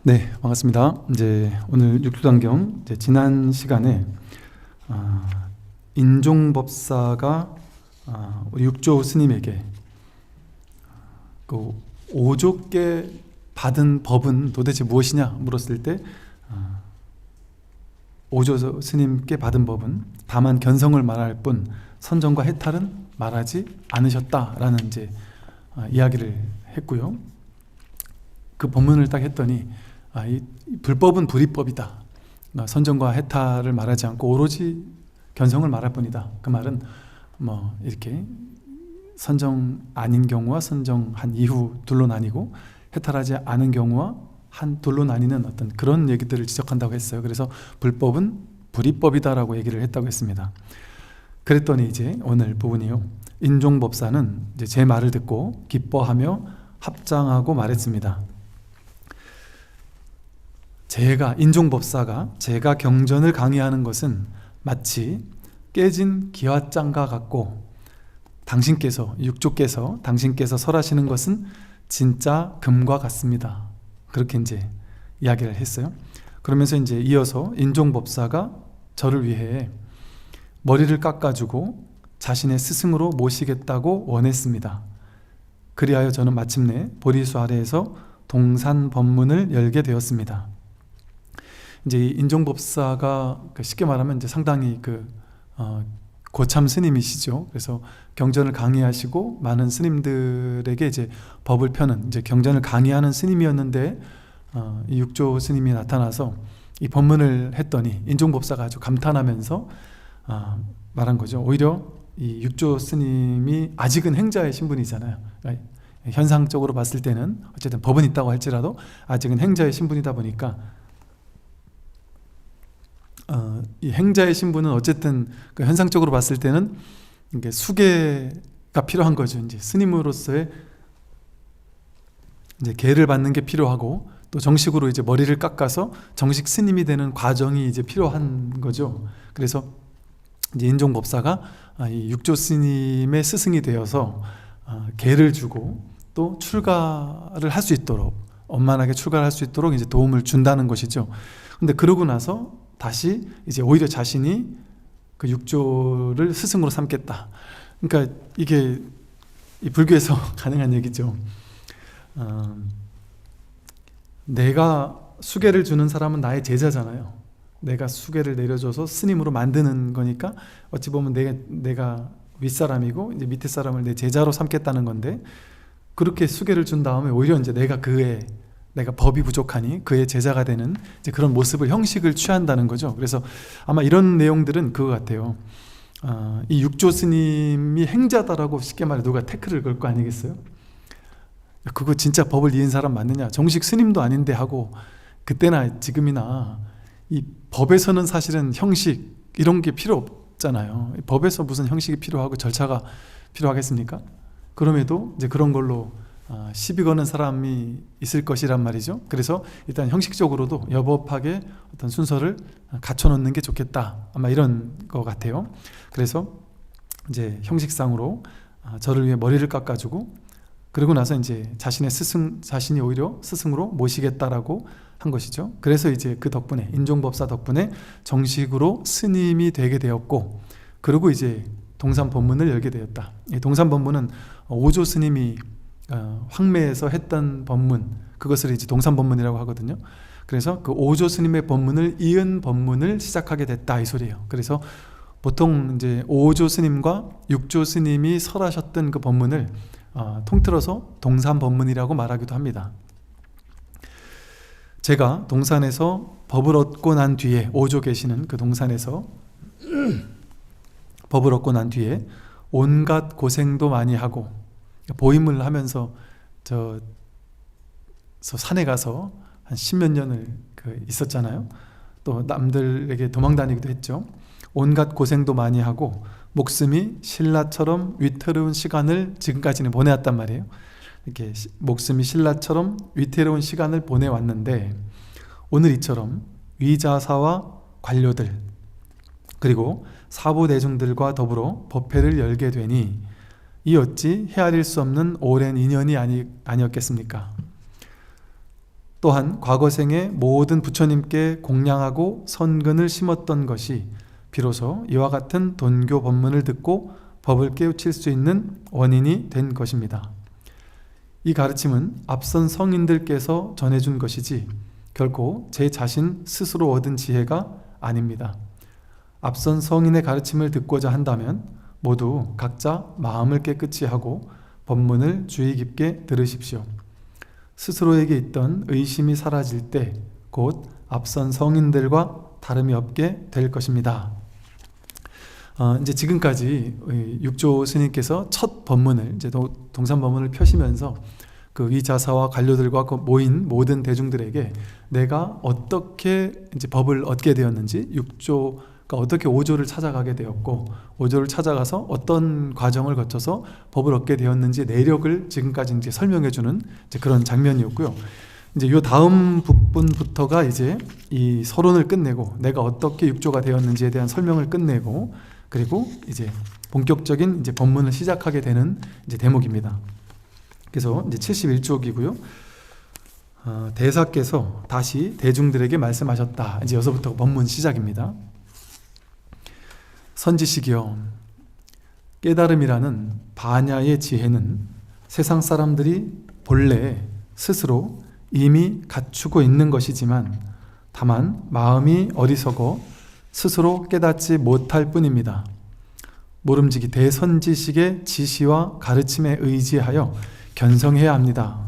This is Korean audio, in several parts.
네, 반갑습니다. 이제 오늘 육조단경 지난 시간에 인종법사가 우리 육조 스님에게 그 오조께 받은 법은 도대체 무엇이냐 물었을 때 오조 스님께 받은 법은 다만 견성을 말할 뿐 선정과 해탈은 말하지 않으셨다라는 이제 이야기를 했고요. 그 법문을 딱 했더니 이 불법은 불이법이다. 선정과 해탈을 말하지 않고 오로지 견성을 말할 뿐이다. 그 말은 뭐 이렇게 선정 아닌 경우와 선정한 이후 둘로 나뉘고 해탈하지 않은 경우와 한 둘로 나뉘는 어떤 그런 얘기들을 지적한다고 했어요. 그래서 불법은 불이법이다라고 얘기를 했다고 했습니다. 그랬더니 이제 오늘 부분이요. 인종법사는 이제 제 말을 듣고 기뻐하며 합장하고 말했습니다. 인종법사가 제가 경전을 강의하는 것은 마치 깨진 기와장과 같고 당신께서 설하시는 것은 진짜 금과 같습니다. 그렇게 이제 이야기를 했어요. 그러면서 이제 이어서 인종법사가 저를 위해 머리를 깎아주고 자신의 스승으로 모시겠다고 원했습니다. 그리하여 저는 마침내 보리수 아래에서 동산법문을 열게 되었습니다. 이제 이 인종법사가 쉽게 말하면 이제 상당히 고참 스님이시죠. 그래서 경전을 강의하시고 많은 스님들에게 이제 법을 펴는 이제 경전을 강의하는 스님이었는데 이 육조 스님이 나타나서 이 법문을 했더니 인종법사가 아주 감탄하면서 말한 거죠. 오히려 이 육조 스님이 아직은 행자의 신분이잖아요. 그러니까 현상적으로 봤을 때는 어쨌든 법은 있다고 할지라도 아직은 행자의 신분이다 보니까 이 행자의 신분은 어쨌든 그 현상적으로 봤을 때는 이게 수계가 필요한 거죠. 이제 스님으로서의 이제 계를 받는 게 필요하고 또 정식으로 이제 머리를 깎아서 정식 스님이 되는 과정이 이제 필요한 거죠. 그래서 이제 인종법사가 이 육조 스님의 스승이 되어서 계를 주고 또 출가를 할 수 있도록 원만하게 출가를 할 수 있도록 이제 도움을 준다는 것이죠. 근데 그러고 나서 다시 이제 오히려 자신이 그 육조를 스승으로 삼겠다. 그러니까 이게 이 불교에서 가능한 얘기죠. 내가 수계를 주는 사람은 나의 제자잖아요. 내가 수계를 내려줘서 스님으로 만드는 거니까 어찌 보면 내가 윗사람이고 이제 밑에 사람을 내 제자로 삼겠다는 건데 그렇게 수계를 준 다음에 오히려 이제 내가 법이 부족하니 그의 제자가 되는 이제 그런 모습을 형식을 취한다는 거죠. 그래서 아마 이런 내용들은 그거 같아요. 이 육조 스님이 행자다라고 쉽게 말해 누가 태클을 걸 거 아니겠어요? 그거 진짜 법을 이은 사람 맞느냐? 정식 스님도 아닌데 하고 그때나 지금이나 이 법에서는 사실은 형식 이런 게 필요 없잖아요. 법에서 무슨 형식이 필요하고 절차가 필요하겠습니까? 그럼에도 이제 그런 걸로 시비 거는 사람이 있을 것이란 말이죠. 그래서 일단 형식적으로도 여법하게 어떤 순서를 갖춰놓는 게 좋겠다. 아마 이런 것 같아요. 그래서 이제 형식상으로 저를 위해 머리를 깎아주고 그러고 나서 이제 자신이 오히려 스승으로 모시겠다라고 한 것이죠. 그래서 이제 그 덕분에 인종법사 덕분에 정식으로 스님이 되게 되었고 그리고 이제 동산법문을 열게 되었다. 이 동산법문은 오조 스님이 황매에서 했던 법문, 그것을 이제 동산법문이라고 하거든요. 그래서 그 오조 스님의 법문을 이은 법문을 시작하게 됐다 이 소리예요. 그래서 보통 이제 오조 스님과 육조 스님이 설하셨던 그 법문을 통틀어서 동산법문이라고 말하기도 합니다. 제가 동산에서 법을 얻고 난 뒤에 오조 계시는 그 동산에서 법을 얻고 난 뒤에 온갖 고생도 많이 하고 보임을 하면서 저 산에 가서 한 10몇 년을 있었잖아요. 또 남들에게 도망다니기도 했죠. 온갖 고생도 많이 하고 목숨이 신라처럼 위태로운 시간을 지금까지는 보내왔단 말이에요. 이렇게 목숨이 신라처럼 위태로운 시간을 보내왔는데 오늘 이처럼 위자사와 관료들 그리고 사부대중들과 더불어 법회를 열게 되니 이 어찌 헤아릴 수 없는 오랜 인연이 아니었겠습니까? 또한 과거 생에 모든 부처님께 공양하고 선근을 심었던 것이 비로소 이와 같은 돈교 법문을 듣고 법을 깨우칠 수 있는 원인이 된 것입니다. 이 가르침은 앞선 성인들께서 전해준 것이지 결코 제 자신 스스로 얻은 지혜가 아닙니다. 앞선 성인의 가르침을 듣고자 한다면 모두 각자 마음을 깨끗이 하고 법문을 주의 깊게 들으십시오. 스스로에게 있던 의심이 사라질 때 곧 앞선 성인들과 다름이 없게 될 것입니다. 이제 지금까지 육조 스님께서 첫 법문을 이제 동산 법문을 펴시면서 그 위자사와 관료들과 모인 모든 대중들에게 내가 어떻게 이제 법을 얻게 되었는지, 육조가 어떻게 오조를 찾아가게 되었고, 오조를 찾아가서 어떤 과정을 거쳐서 법을 얻게 되었는지 내력을 지금까지 이제 설명해주는 이제 그런 장면이었고요. 이제 요 다음 부분부터가 이제 이 서론을 끝내고 내가 어떻게 육조가 되었는지에 대한 설명을 끝내고 그리고 이제 본격적인 이제 법문을 시작하게 되는 이제 대목입니다. 그래서 이제 71쪽이고요. 대사께서 다시 대중들에게 말씀하셨다. 이제 여기서부터 법문 시작입니다. 선지식이여, 깨달음이라는 반야의 지혜는 세상 사람들이 본래 스스로 이미 갖추고 있는 것이지만 다만 마음이 어리석어 스스로 깨닫지 못할 뿐입니다. 모름지기 대선지식의 지시와 가르침에 의지하여 견성해야 합니다.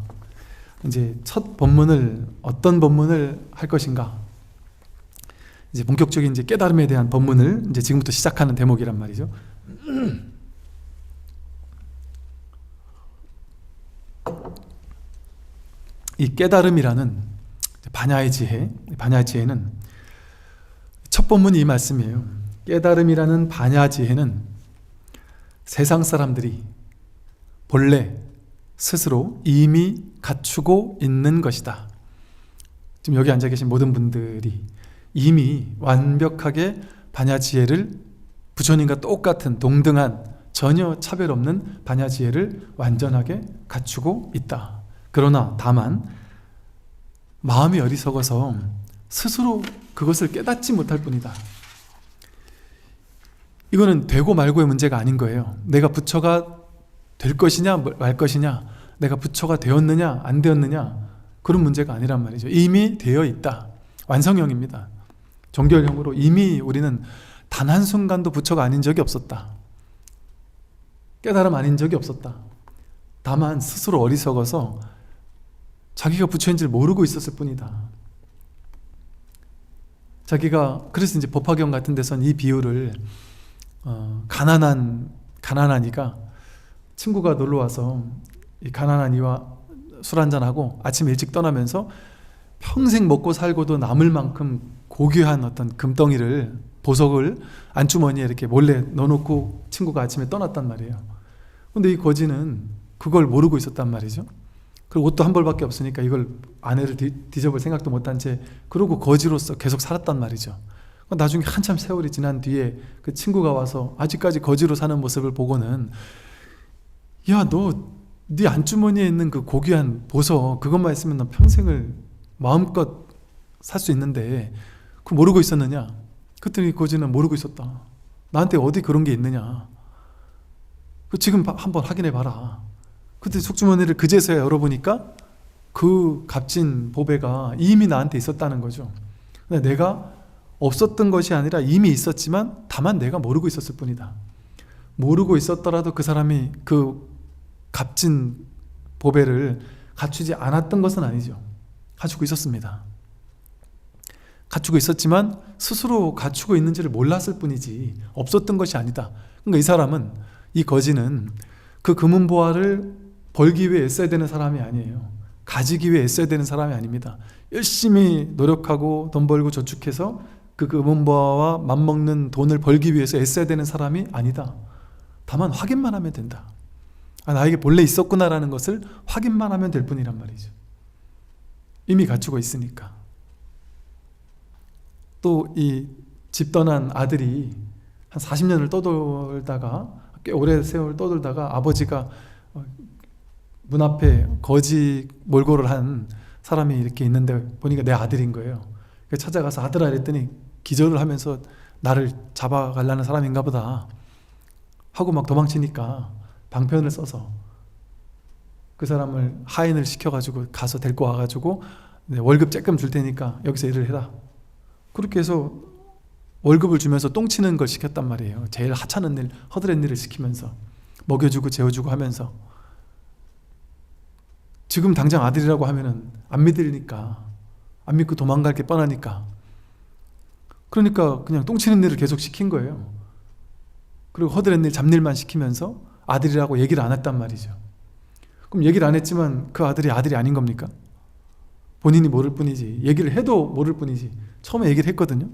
이제 첫 법문을 어떤 법문을 할 것인가? 이제 본격적인 이제 깨달음에 대한 법문을 이제 지금부터 시작하는 대목이란 말이죠. 이 깨달음이라는 반야의 지혜, 반야의 지혜는 첫 본문이 이 말씀이에요. 깨달음이라는 반야 지혜는 세상 사람들이 본래 스스로 이미 갖추고 있는 것이다. 지금 여기 앉아 계신 모든 분들이 이미 완벽하게 반야 지혜를 부처님과 똑같은 동등한 전혀 차별 없는 반야 지혜를 완전하게 갖추고 있다. 그러나 다만 마음이 어리석어서 스스로 그것을 깨닫지 못할 뿐이다. 이거는 되고 말고의 문제가 아닌 거예요. 내가 부처가 될 것이냐 말 것이냐, 내가 부처가 되었느냐 안 되었느냐, 그런 문제가 아니란 말이죠. 이미 되어 있다. 완성형입니다. 정결형으로 이미 우리는 단 한순간도 부처가 아닌 적이 없었다. 깨달음 아닌 적이 없었다. 다만 스스로 어리석어서 자기가 부처인 줄 모르고 있었을 뿐이다. 자기가 그래서 이제 법화경 같은 데서는 이 비유를 가난한 이가 친구가 놀러 와서 이 가난한 이와 술 한잔하고 아침 일찍 떠나면서 평생 먹고 살고도 남을 만큼 고귀한 어떤 금덩이를, 보석을 안주머니에 이렇게 몰래 넣어놓고 친구가 아침에 떠났단 말이에요. 근데 이 거지는 그걸 모르고 있었단 말이죠. 그리고 옷도 한 벌밖에 없으니까 이걸 아내를 뒤져볼 생각도 못한 채 그러고 거지로서 계속 살았단 말이죠. 나중에 한참 세월이 지난 뒤에 그 친구가 와서 아직까지 거지로 사는 모습을 보고는, 야, 너 네 안주머니에 있는 그 고귀한 보석 그것만 있으면 너 평생을 마음껏 살 수 있는데 그거 모르고 있었느냐? 그랬더니 거지는 모르고 있었다. 나한테 어디 그런 게 있느냐? 지금 한번 확인해 봐라. 그때 속주머니를 그제서야 열어보니까 그 값진 보배가 이미 나한테 있었다는 거죠. 내가 없었던 것이 아니라 이미 있었지만 다만 내가 모르고 있었을 뿐이다. 모르고 있었더라도 그 사람이 그 값진 보배를 갖추지 않았던 것은 아니죠. 갖추고 있었습니다. 갖추고 있었지만 스스로 갖추고 있는지를 몰랐을 뿐이지 없었던 것이 아니다. 그러니까 이 사람은, 이 거지는 그 금은보화를 벌기 위해 애써야 되는 사람이 아니에요. 가지기 위해 애써야 되는 사람이 아닙니다. 열심히 노력하고 돈 벌고 저축해서 그 금은보화와 맞먹는 돈을 벌기 위해서 애써야 되는 사람이 아니다. 다만 확인만 하면 된다. 나에게 본래 있었구나라는 것을 확인만 하면 될 뿐이란 말이죠. 이미 갖추고 있으니까. 또 이 집 떠난 아들이 한 40년을 떠돌다가 꽤 오래 세월 떠들다가 아버지가 문 앞에 거지 몰골을 한 사람이 이렇게 있는데 보니까 내 아들인 거예요. 그래서 찾아가서 아들아 이랬더니 기절을 하면서 나를 잡아가려는 사람인가 보다 하고 막 도망치니까 방편을 써서 그 사람을 하인을 시켜가지고 가서 데리고 와가지고 월급 조금 줄 테니까 여기서 일을 해라. 그렇게 해서 월급을 주면서 똥치는 걸 시켰단 말이에요. 제일 하찮은 일, 허드렛 일을 시키면서 먹여주고 재워주고 하면서. 지금 당장 아들이라고 하면은 안 믿으니까, 안 믿고 도망갈 게 뻔하니까, 그러니까 그냥 똥치는 일을 계속 시킨 거예요. 그리고 허드렛 일, 잡일만 시키면서 아들이라고 얘기를 안 했단 말이죠. 그럼 얘기를 안 했지만 그 아들이 아닌 겁니까? 본인이 모를 뿐이지, 얘기를 해도 모를 뿐이지. 처음에 얘기를 했거든요.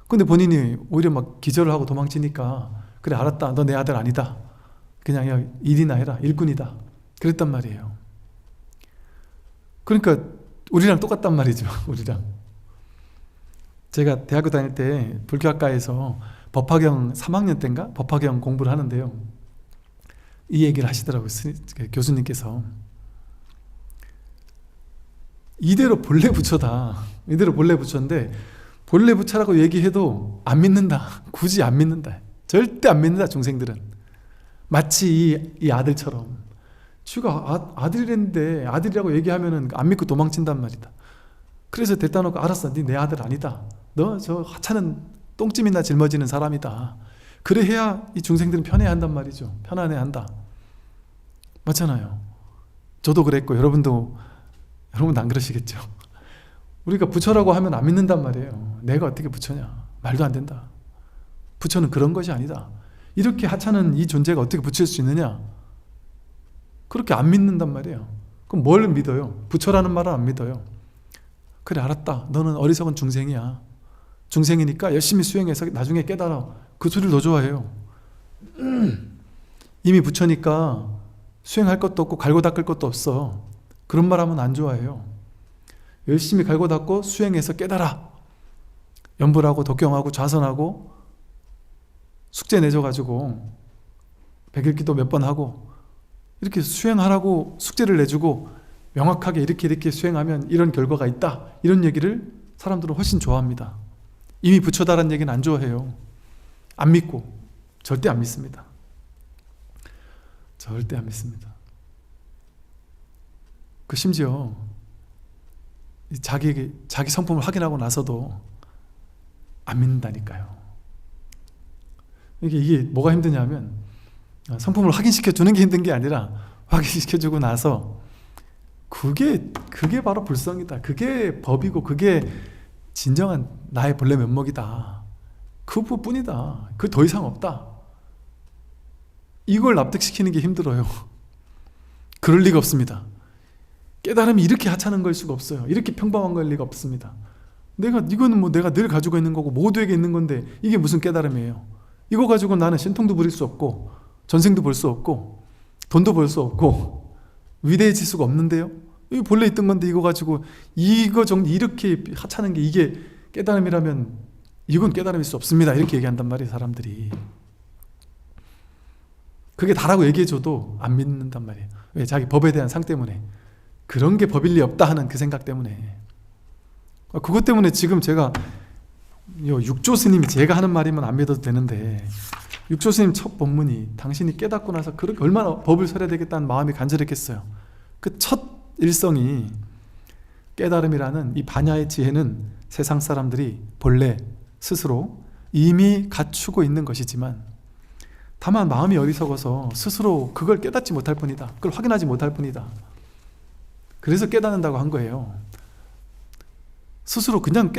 근데 본인이 오히려 막 기절을 하고 도망치니까 그래 알았다, 너 내 아들 아니다, 그냥 야, 일이나 해라, 일꾼이다, 그랬단 말이에요. 그러니까 우리랑 똑같단 말이죠. 우리랑. 제가 대학교 다닐 때 불교학과에서 법화경 3학년 때인가 법화경 공부를 하는데요, 이 얘기를 하시더라고요. 교수님께서 이대로 본래 부처다, 이대로 본래 부처인데 본래 부처라고 얘기해도 안 믿는다. 굳이 안 믿는다. 절대 안 믿는다. 중생들은 마치 이 아들처럼, 쥐가 아들이랬는데 아들이라고 얘기하면은 안 믿고 도망친단 말이다. 그래서 대다 놓고 알았어, 네 내 아들 아니다, 너 저 하찮은 똥찜이나 짊어지는 사람이다. 그래 해야 이 중생들은 편해야 한단 말이죠. 편안해 한다. 맞잖아요. 저도 그랬고 여러분도 안 그러시겠죠. 우리가 부처라고 하면 안 믿는단 말이에요. 내가 어떻게 부처냐, 말도 안 된다. 부처는 그런 것이 아니다. 이렇게 하찮은 이 존재가 어떻게 부처일 수 있느냐, 그렇게 안 믿는단 말이에요. 그럼 뭘 믿어요? 부처라는 말은 안 믿어요. 그래 알았다, 너는 어리석은 중생이야, 중생이니까 열심히 수행해서 나중에 깨달아, 그 소리를 더 좋아해요. 이미 부처니까 수행할 것도 없고 갈고 닦을 것도 없어, 그런 말 하면 안 좋아해요. 열심히 갈고 닦고 수행해서 깨달아, 연불하고 독경하고 좌선하고 숙제 내줘가지고 백일기도 몇 번 하고 이렇게 수행하라고 숙제를 내주고 명확하게 이렇게 수행하면 이런 결과가 있다, 이런 얘기를 사람들은 훨씬 좋아합니다. 이미 부처다라는 얘기는 안 좋아해요. 안 믿고, 절대 안 믿습니다. 절대 안 믿습니다. 그 심지어 자기 성품을 확인하고 나서도 안 믿는다니까요. 이게 뭐가 힘드냐면, 성품을 확인시켜 주는 게 힘든 게 아니라 확인시켜 주고 나서 그게 바로 불성이다, 그게 법이고 그게 진정한 나의 본래 면목이다, 그뿐이다, 그 더 이상 없다, 이걸 납득시키는 게 힘들어요. 그럴 리가 없습니다. 깨달음이 이렇게 하찮은 걸 수가 없어요. 이렇게 평범한 걸 리가 없습니다. 이거는 뭐 내가 늘 가지고 있는 거고 모두에게 있는 건데 이게 무슨 깨달음이에요? 이거 가지고 나는 신통도 부릴 수 없고 전생도 볼 수 없고 돈도 벌 수 없고 위대해질 수가 없는데요? 이거 본래 있던 건데 이거 가지고 이거 정도 이렇게 하찮은 게 이게 깨달음이라면 이건 깨달음일 수 없습니다, 이렇게 얘기한단 말이에요, 사람들이. 그게 다라고 얘기해줘도 안 믿는단 말이에요. 왜? 자기 법에 대한 상 때문에. 그런 게 법일 리 없다 하는 그 생각 때문에. 그것 때문에 지금 제가 육조 스님이 제가 하는 말이면 안 믿어도 되는데, 육조 스님 첫 본문이 당신이 깨닫고 나서 그렇게 얼마나 법을 설해야 되겠다는 마음이 간절했겠어요. 그 첫 일성이 깨달음이라는 이 반야의 지혜는 세상 사람들이 본래 스스로 이미 갖추고 있는 것이지만 다만 마음이 어리석어서 스스로 그걸 깨닫지 못할 뿐이다, 그걸 확인하지 못할 뿐이다. 그래서 깨닫는다고 한 거예요. 스스로 그냥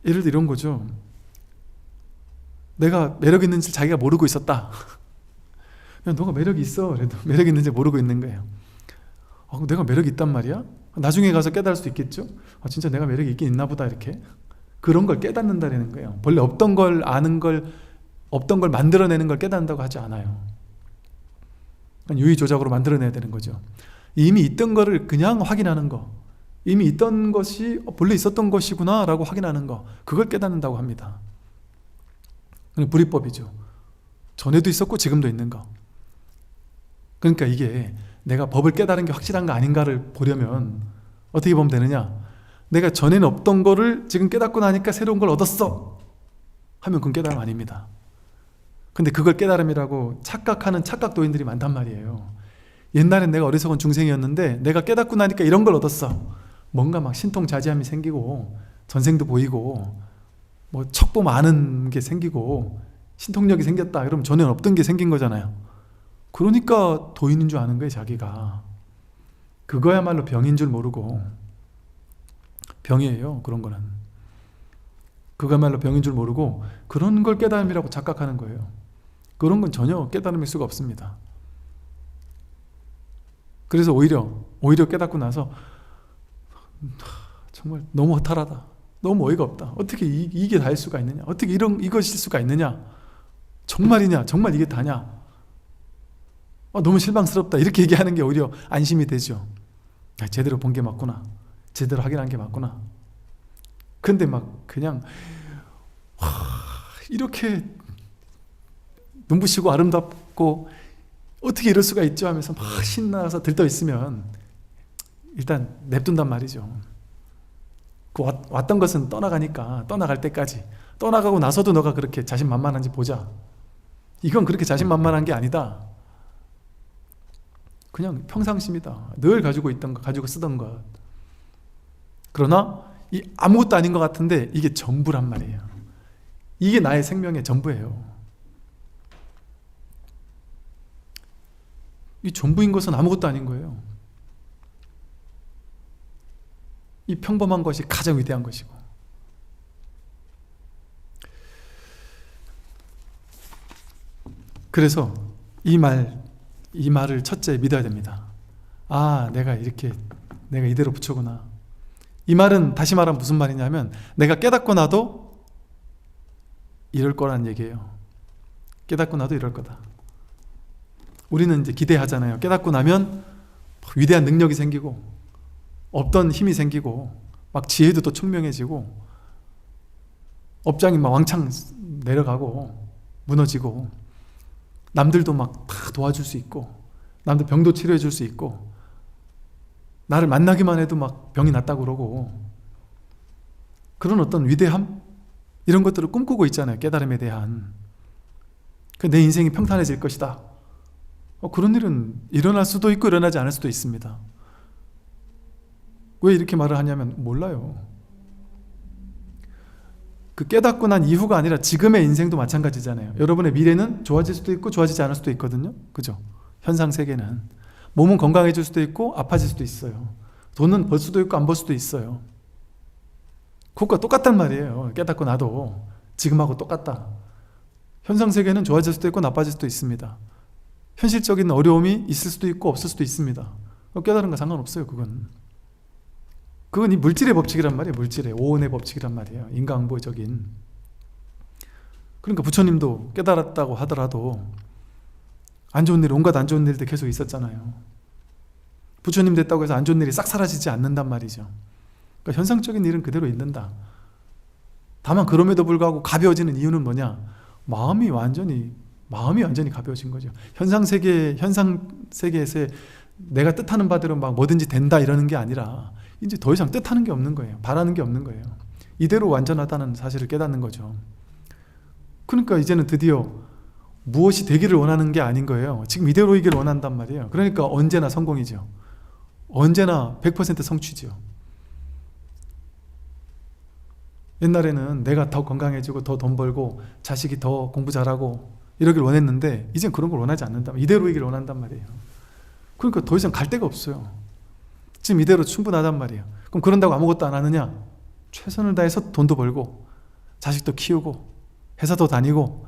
예를 들어 이런 거죠. 내가 매력 있는지 자기가 모르고 있었다. 야, 너가 매력이 있어. 그래도 매력 있는지 모르고 있는 거예요. 그럼 내가 매력이 있단 말이야? 나중에 가서 깨달을 수 있겠죠? 진짜 내가 매력이 있긴 있나 보다, 이렇게. 그런 걸 깨닫는다는 거예요. 본래 없던 걸 아는 걸, 없던 걸 만들어내는 걸 깨닫는다고 하지 않아요. 유의조작으로 만들어내야 되는 거죠. 이미 있던 거를 그냥 확인하는 거, 이미 있던 것이 본래 있었던 것이구나 라고 확인하는 거, 그걸 깨닫는다고 합니다. 불이법이죠. 전에도 있었고 지금도 있는 거. 그러니까 이게 내가 법을 깨달은 게 확실한 거 아닌가를 보려면 어떻게 보면 되느냐, 내가 전에는 없던 거를 지금 깨닫고 나니까 새로운 걸 얻었어 하면 그건 깨달음 아닙니다. 근데 그걸 깨달음이라고 착각하는 착각도인들이 많단 말이에요. 옛날엔 내가 어리석은 중생이었는데 내가 깨닫고 나니까 이런 걸 얻었어. 뭔가 막 신통자지함이 생기고 전생도 보이고 뭐 척도 많은 게 생기고 신통력이 생겼다. 그러면 전에는 없던 게 생긴 거잖아요. 그러니까 도인인 줄 아는 거예요, 자기가. 그거야말로 병인 줄 모르고. 병이에요, 그런 거는. 그거야말로 병인 줄 모르고 그런 걸 깨달음이라고 착각하는 거예요. 그런 건 전혀 깨달음일 수가 없습니다. 그래서 오히려 깨닫고 나서 정말 너무 허탈하다, 너무 어이가 없다, 어떻게 이게 다일 수가 있느냐, 어떻게 이것일 수가 있느냐, 정말이냐, 정말 이게 다냐, 너무 실망스럽다, 이렇게 얘기하는 게 오히려 안심이 되죠. 제대로 본 게 맞구나, 제대로 확인한 게 맞구나. 근데 막 그냥 이렇게 눈부시고 아름답고 어떻게 이럴 수가 있죠 하면서 막 신나서 들떠 있으면 일단 냅둔단 말이죠. 그 왔던 것은 떠나가니까 떠나갈 때까지, 떠나가고 나서도 너가 그렇게 자신만만한지 보자. 이건 그렇게 자신만만한 게 아니다. 그냥 평상심이다. 늘 가지고 있던 것, 가지고 쓰던 것. 그러나 이 아무것도 아닌 것 같은데 이게 전부란 말이에요. 이게 나의 생명의 전부예요. 이 전부인 것은 아무것도 아닌 거예요. 이 평범한 것이 가장 위대한 것이고. 그래서 이 말을 첫째 믿어야 됩니다. 아, 내가 이대로 부처구나. 이 말은 다시 말하면 무슨 말이냐면 내가 깨닫고 나도 이럴 거란 얘기예요. 깨닫고 나도 이럴 거다. 우리는 이제 기대하잖아요. 깨닫고 나면 위대한 능력이 생기고 없던 힘이 생기고 막 지혜도 또 총명해지고 업장이 막 왕창 내려가고 무너지고 남들도 막 다 도와줄 수 있고 남들 병도 치료해 줄 수 있고 나를 만나기만 해도 막 병이 낫다고 그러고 그런 어떤 위대함? 이런 것들을 꿈꾸고 있잖아요. 깨달음에 대한. 내 인생이 평탄해질 것이다. 그런 일은 일어날 수도 있고 일어나지 않을 수도 있습니다. 왜 이렇게 말을 하냐면 몰라요. 그 깨닫고 난 이후가 아니라 지금의 인생도 마찬가지잖아요. 여러분의 미래는 좋아질 수도 있고 좋아지지 않을 수도 있거든요. 그죠? 현상 세계는 몸은 건강해질 수도 있고 아파질 수도 있어요. 돈은 벌 수도 있고 안 벌 수도 있어요. 그것과 똑같단 말이에요. 깨닫고 나도 지금하고 똑같다. 현상 세계는 좋아질 수도 있고 나빠질 수도 있습니다. 현실적인 어려움이 있을 수도 있고 없을 수도 있습니다. 깨달은 거 상관없어요. 그건 이 물질의 법칙이란 말이에요. 물질의 오온의 법칙이란 말이에요. 인과응보적인. 그러니까 부처님도 깨달았다고 하더라도 안 좋은 일, 온갖 안 좋은 일들 계속 있었잖아요. 부처님 됐다고 해서 안 좋은 일이 싹 사라지지 않는단 말이죠. 그러니까 현상적인 일은 그대로 있는다. 다만 그럼에도 불구하고 가벼워지는 이유는 뭐냐? 마음이 완전히 가벼워진 거죠. 현상 세계에서 내가 뜻하는 바대로 막 뭐든지 된다 이러는 게 아니라 이제 더 이상 뜻하는 게 없는 거예요. 바라는 게 없는 거예요. 이대로 완전하다는 사실을 깨닫는 거죠. 그러니까 이제는 드디어 무엇이 되기를 원하는 게 아닌 거예요. 지금 이대로이기를 원한단 말이에요. 그러니까 언제나 성공이죠. 언제나 100% 성취죠. 옛날에는 내가 더 건강해지고 더 돈 벌고 자식이 더 공부 잘하고 이러길 원했는데 이젠 그런 걸 원하지 않는다. 이대로이기를 원한단 말이에요. 그러니까 더 이상 갈 데가 없어요. 지금 이대로 충분하단 말이에요. 그럼 그런다고 아무것도 안 하느냐? 최선을 다해서 돈도 벌고 자식도 키우고 회사도 다니고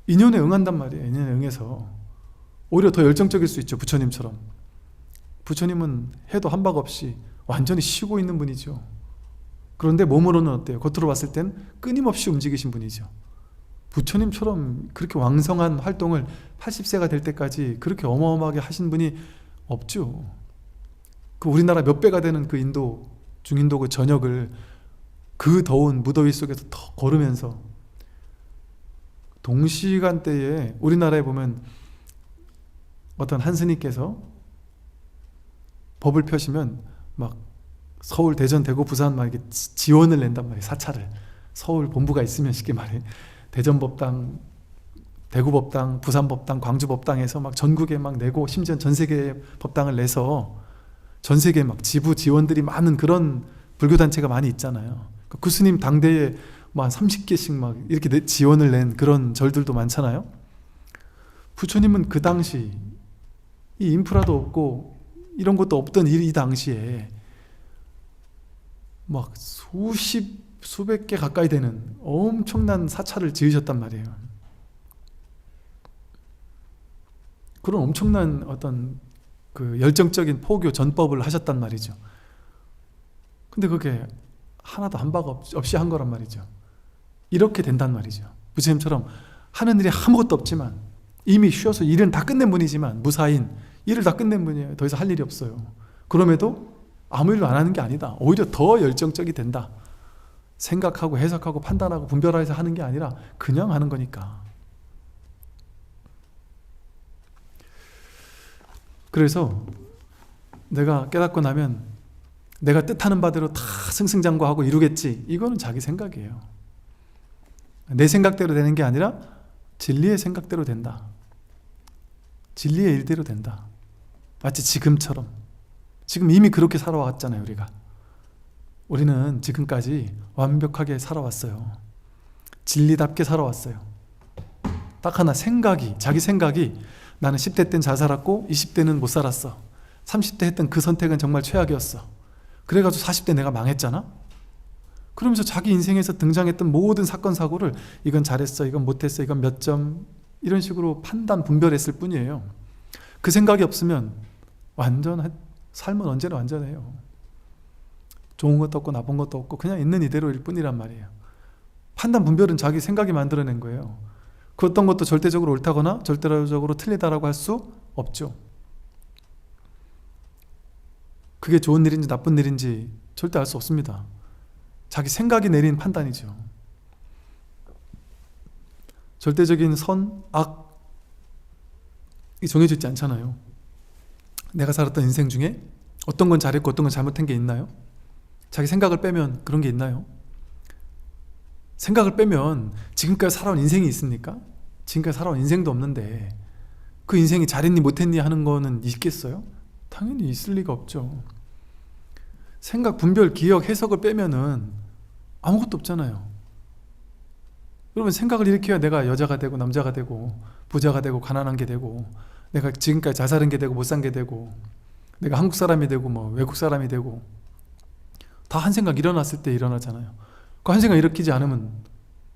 인연에 응한단 말이에요. 인연에 응해서 오히려 더 열정적일 수 있죠. 부처님처럼. 부처님은 해도 한 박 없이 완전히 쉬고 있는 분이죠. 그런데 몸으로는 어때요? 겉으로 봤을 땐 끊임없이 움직이신 분이죠. 부처님처럼 그렇게 왕성한 활동을 80세가 될 때까지 그렇게 어마어마하게 하신 분이 없죠. 그 우리나라 몇 배가 되는 그 중인도 그 전역을 그 더운 무더위 속에서 더 걸으면서 동시간대에 우리나라에 보면 어떤 한 스님께서 법을 펴시면 막 서울, 대전, 대구, 부산 막 이렇게 지원을 낸단 말이에요. 사찰을. 서울 본부가 있으면 쉽게 말해. 대전 법당, 대구 법당, 부산 법당, 광주 법당에서 막 전국에 막 내고, 심지어 전 세계 법당을 내서 전 세계에 막 지부 지원들이 많은 그런 불교 단체가 많이 있잖아요. 그 스님 당대에 막 30개씩 막 이렇게 지원을 낸 그런 절들도 많잖아요. 부처님은 그 당시 이 인프라도 없고 이런 것도 없던 이 당시에 막 수백 개 가까이 되는 엄청난 사찰을 지으셨단 말이에요. 그런 엄청난 어떤 그 열정적인 포교 전법을 하셨단 말이죠. 근데 그게 하나도 한 바가 없이 한 거란 말이죠. 이렇게 된단 말이죠. 부처님처럼 하는 일이 아무것도 없지만 이미 쉬어서 일은 다 끝낸 분이지만 무사인 일을 다 끝낸 분이에요. 더 이상 할 일이 없어요. 그럼에도 아무 일도 안 하는 게 아니다. 오히려 더 열정적이 된다. 생각하고 해석하고 판단하고 분별해서 하는 게 아니라 그냥 하는 거니까. 그래서 내가 깨닫고 나면 내가 뜻하는 바대로 다 승승장구하고 이루겠지. 이거는 자기 생각이에요. 내 생각대로 되는 게 아니라 진리의 생각대로 된다. 진리의 일대로 된다. 마치 지금처럼. 지금 이미 그렇게 살아왔잖아요, 우리가. 우리는 지금까지 완벽하게 살아왔어요. 진리답게 살아왔어요. 딱 하나 생각이, 자기 생각이 나는 10대 땐 잘 살았고 20대는 못 살았어. 30대 했던 그 선택은 정말 최악이었어. 그래가지고 40대 내가 망했잖아? 그러면서 자기 인생에서 등장했던 모든 사건 사고를 이건 잘했어, 이건 못했어, 이건 몇 점 이런 식으로 판단 분별했을 뿐이에요. 그 생각이 없으면 삶은 언제나 완전해요. 좋은 것도 없고 나쁜 것도 없고 그냥 있는 이대로일 뿐이란 말이에요. 판단 분별은 자기 생각이 만들어낸 거예요. 그 어떤 것도 절대적으로 옳다거나 절대적으로 틀리다라고 할 수 없죠. 그게 좋은 일인지 나쁜 일인지 절대 알 수 없습니다. 자기 생각이 내린 판단이죠. 절대적인 선, 악이 정해져 있지 않잖아요. 내가 살았던 인생 중에 어떤 건 잘했고 어떤 건 잘못한 게 있나요? 자기 생각을 빼면 그런 게 있나요? 생각을 빼면 지금까지 살아온 인생이 있습니까? 지금까지 살아온 인생도 없는데 그 인생이 잘했니 못했니 하는 거는 있겠어요? 당연히 있을 리가 없죠. 생각, 분별, 기억, 해석을 빼면은 아무것도 없잖아요. 그러면 생각을 일으켜야 내가 여자가 되고 남자가 되고 부자가 되고 가난한 게 되고 내가 지금까지 잘 사는 게 되고 못 산 게 되고 내가 한국 사람이 되고 뭐 외국 사람이 되고 다 한 생각 일어났을 때 일어나잖아요. 그 한 생각 일으키지 않으면